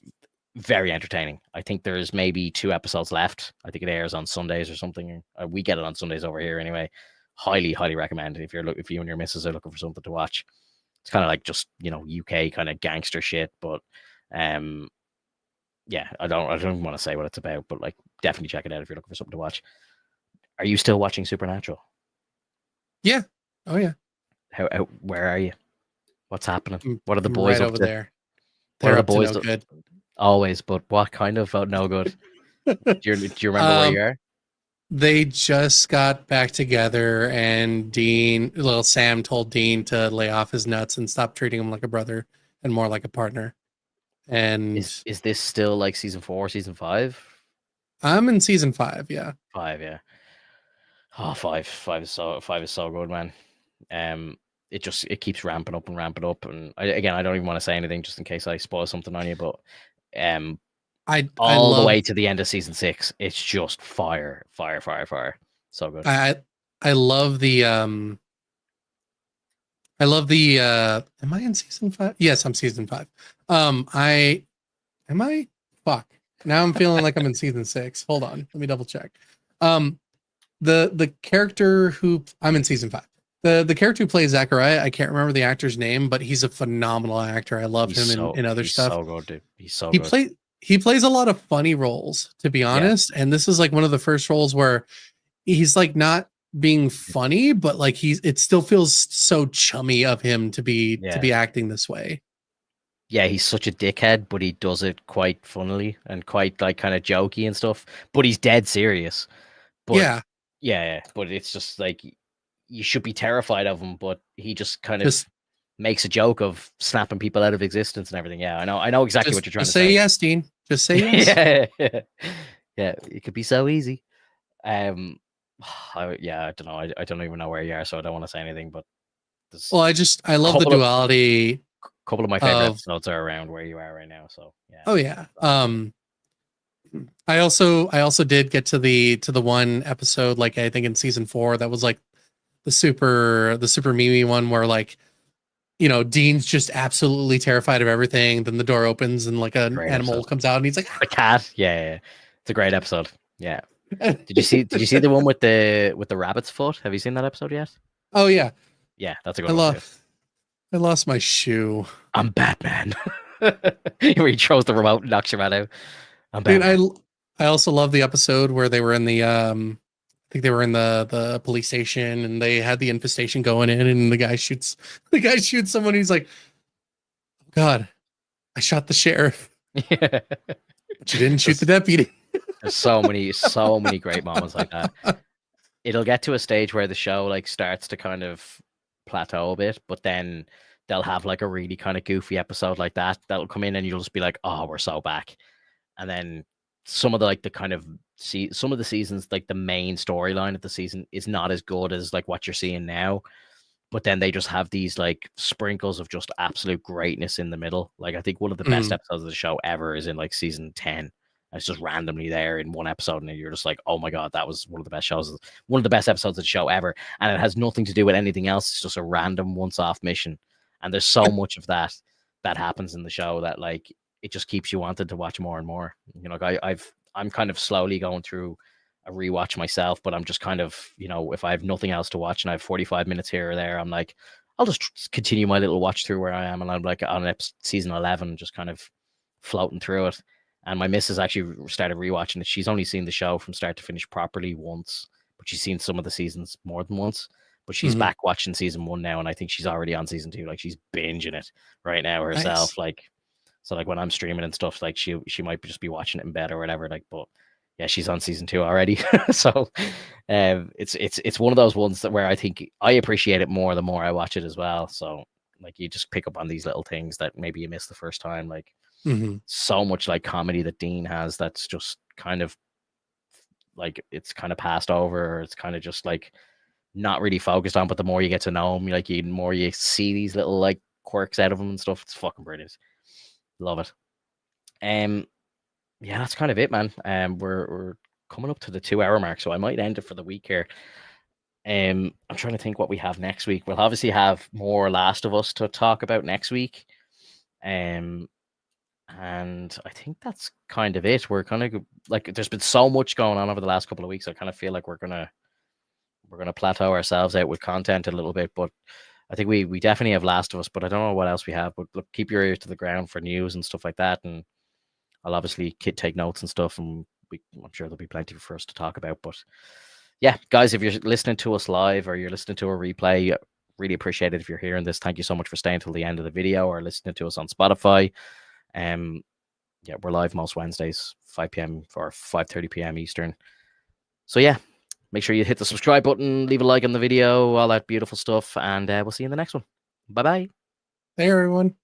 very entertaining. I think there's maybe 2 episodes left. I think it airs on Sundays or something. We get it on Sundays over here anyway. Highly recommend it if you and your missus are looking for something to watch. It's kind of like just UK kind of gangster shit, but yeah, I don't want to say what it's about, but like definitely check it out if you're looking for something to watch. Are you still watching Supernatural? Yeah. Oh yeah. Where are you? What's happening? What are the I'm boys right up over to? there? What are They're the up to boys no good. Always, but what kind of no good? Do you remember where you are? They just got back together, and little Sam told Dean to lay off his nuts and stop treating him like a brother and more like a partner. And is this still like season 4, season 5? I'm in season 5, yeah. 5, yeah. Oh, 5 is so good, man. It keeps ramping up, and I don't even want to say anything just in case I spoil something on you, but I all the love, way to the end of season 6, it's just fire. So good. I love the am I in season 5? Yes, I'm season 5. Fuck. Now I'm feeling like I'm in season 6. Hold on. Let me double check. The character who I'm in season 5. The character who plays Zachariah, I can't remember the actor's name, but he's a phenomenal actor. I love him in other stuff. He's so good, dude. He's so good. He plays a lot of funny roles, to be honest. Yeah. And this is like one of the first roles where he's like not being funny, but like it still feels so chummy of him to be acting this way. Yeah, he's such a dickhead, but he does it quite funnily and quite like kind of jokey and stuff. But he's dead serious. But yeah, but it's just like you should be terrified of him, but he just kind of makes a joke of snapping people out of existence and everything. Yeah, I know exactly what you're trying to say. Say yes, Dean. Just say yes. yeah, it could be so easy. I don't know. I don't even know where you are, so I don't want to say anything. But I love the duality. A couple of my favorite episodes are around where you are right now. So yeah. Oh yeah. I also did get to the one episode, like I think in season 4, that was like the super Mimi one where like, Dean's just absolutely terrified of everything. Then the door opens and like an animal comes out and he's like, a cat. Yeah. It's a great episode. Yeah. Did you see the one with the rabbit's foot? Have you seen that episode yet? Oh yeah. Yeah, that's a good one. I lost my shoe. I'm Batman. Where he throws the remote and knocks your man out. I'm Batman. Dude, I also love the episode where they were in the I think they were in the police station and they had the infestation going in and the guy shoots someone. He's like, oh God, I shot the sheriff. Yeah. But you didn't shoot the deputy. There's so many great moments like that. It'll get to a stage where the show like starts to kind of plateau a bit, but then they'll have like a really kind of goofy episode like that'll come in and you'll just be like, oh, we're so back. And then some of some of the seasons, like the main storyline of the season is not as good as like what you're seeing now, but then they just have these like sprinkles of just absolute greatness in the middle. Like I think one of the best episodes of the show ever is in like season 10. And it's just randomly there in one episode, and you're just like, oh my God, that was one of the best episodes of the show ever. And it has nothing to do with anything else. It's just a random once-off mission. And there's so much of that happens in the show that like it just keeps you wanting to watch more and more. I'm kind of slowly going through a rewatch myself, but I'm just kind of, if I have nothing else to watch and I have 45 minutes here or there, I'm like, I'll just continue my little watch through where I am. And I'm like on season 11, just kind of floating through it. And my missus actually started rewatching it. She's only seen the show from start to finish properly once, but she's seen some of the seasons more than once. But she's back watching season 1 now, and I think she's already on season 2. Like she's binging it right now herself. Nice. So when I'm streaming and stuff, like she might just be watching it in bed or whatever. Like, but yeah, she's on season 2 already. So it's one of those ones where I think I appreciate it more the more I watch it as well. So like you just pick up on these little things that maybe you missed the first time. Like so much like comedy that Dean has that's just kind of like it's kind of passed over, or it's kind of just like not really focused on. But the more you get to know him, like the more you see these little like quirks out of him and stuff. It's fucking brilliant. Love it. Yeah, that's kind of it, man. We're coming up to the 2-hour mark, so I might end it for the week here. I'm trying to think what we have next week. We'll obviously have more Last of Us to talk about next week. And And I think that's kind of it. We're kind of like, there's been so much going on over the last couple of weeks. I kind of feel like we're gonna plateau ourselves out with content a little bit, but I think we definitely have Last of Us, but I don't know what else we have. But look, keep your ears to the ground for news and stuff like that, and I'll obviously take notes and stuff, and I'm sure there'll be plenty for us to talk about. But yeah, guys, if you're listening to us live or you're listening to a replay, really appreciate it if you're hearing this. Thank you so much for staying till the end of the video or listening to us on Spotify. Yeah, we're live most Wednesdays, 5 p.m. or 5:30 p.m. Eastern. So yeah, make sure you hit the subscribe button, leave a like on the video, all that beautiful stuff, and we'll see you in the next one. Bye-bye. Hey, everyone.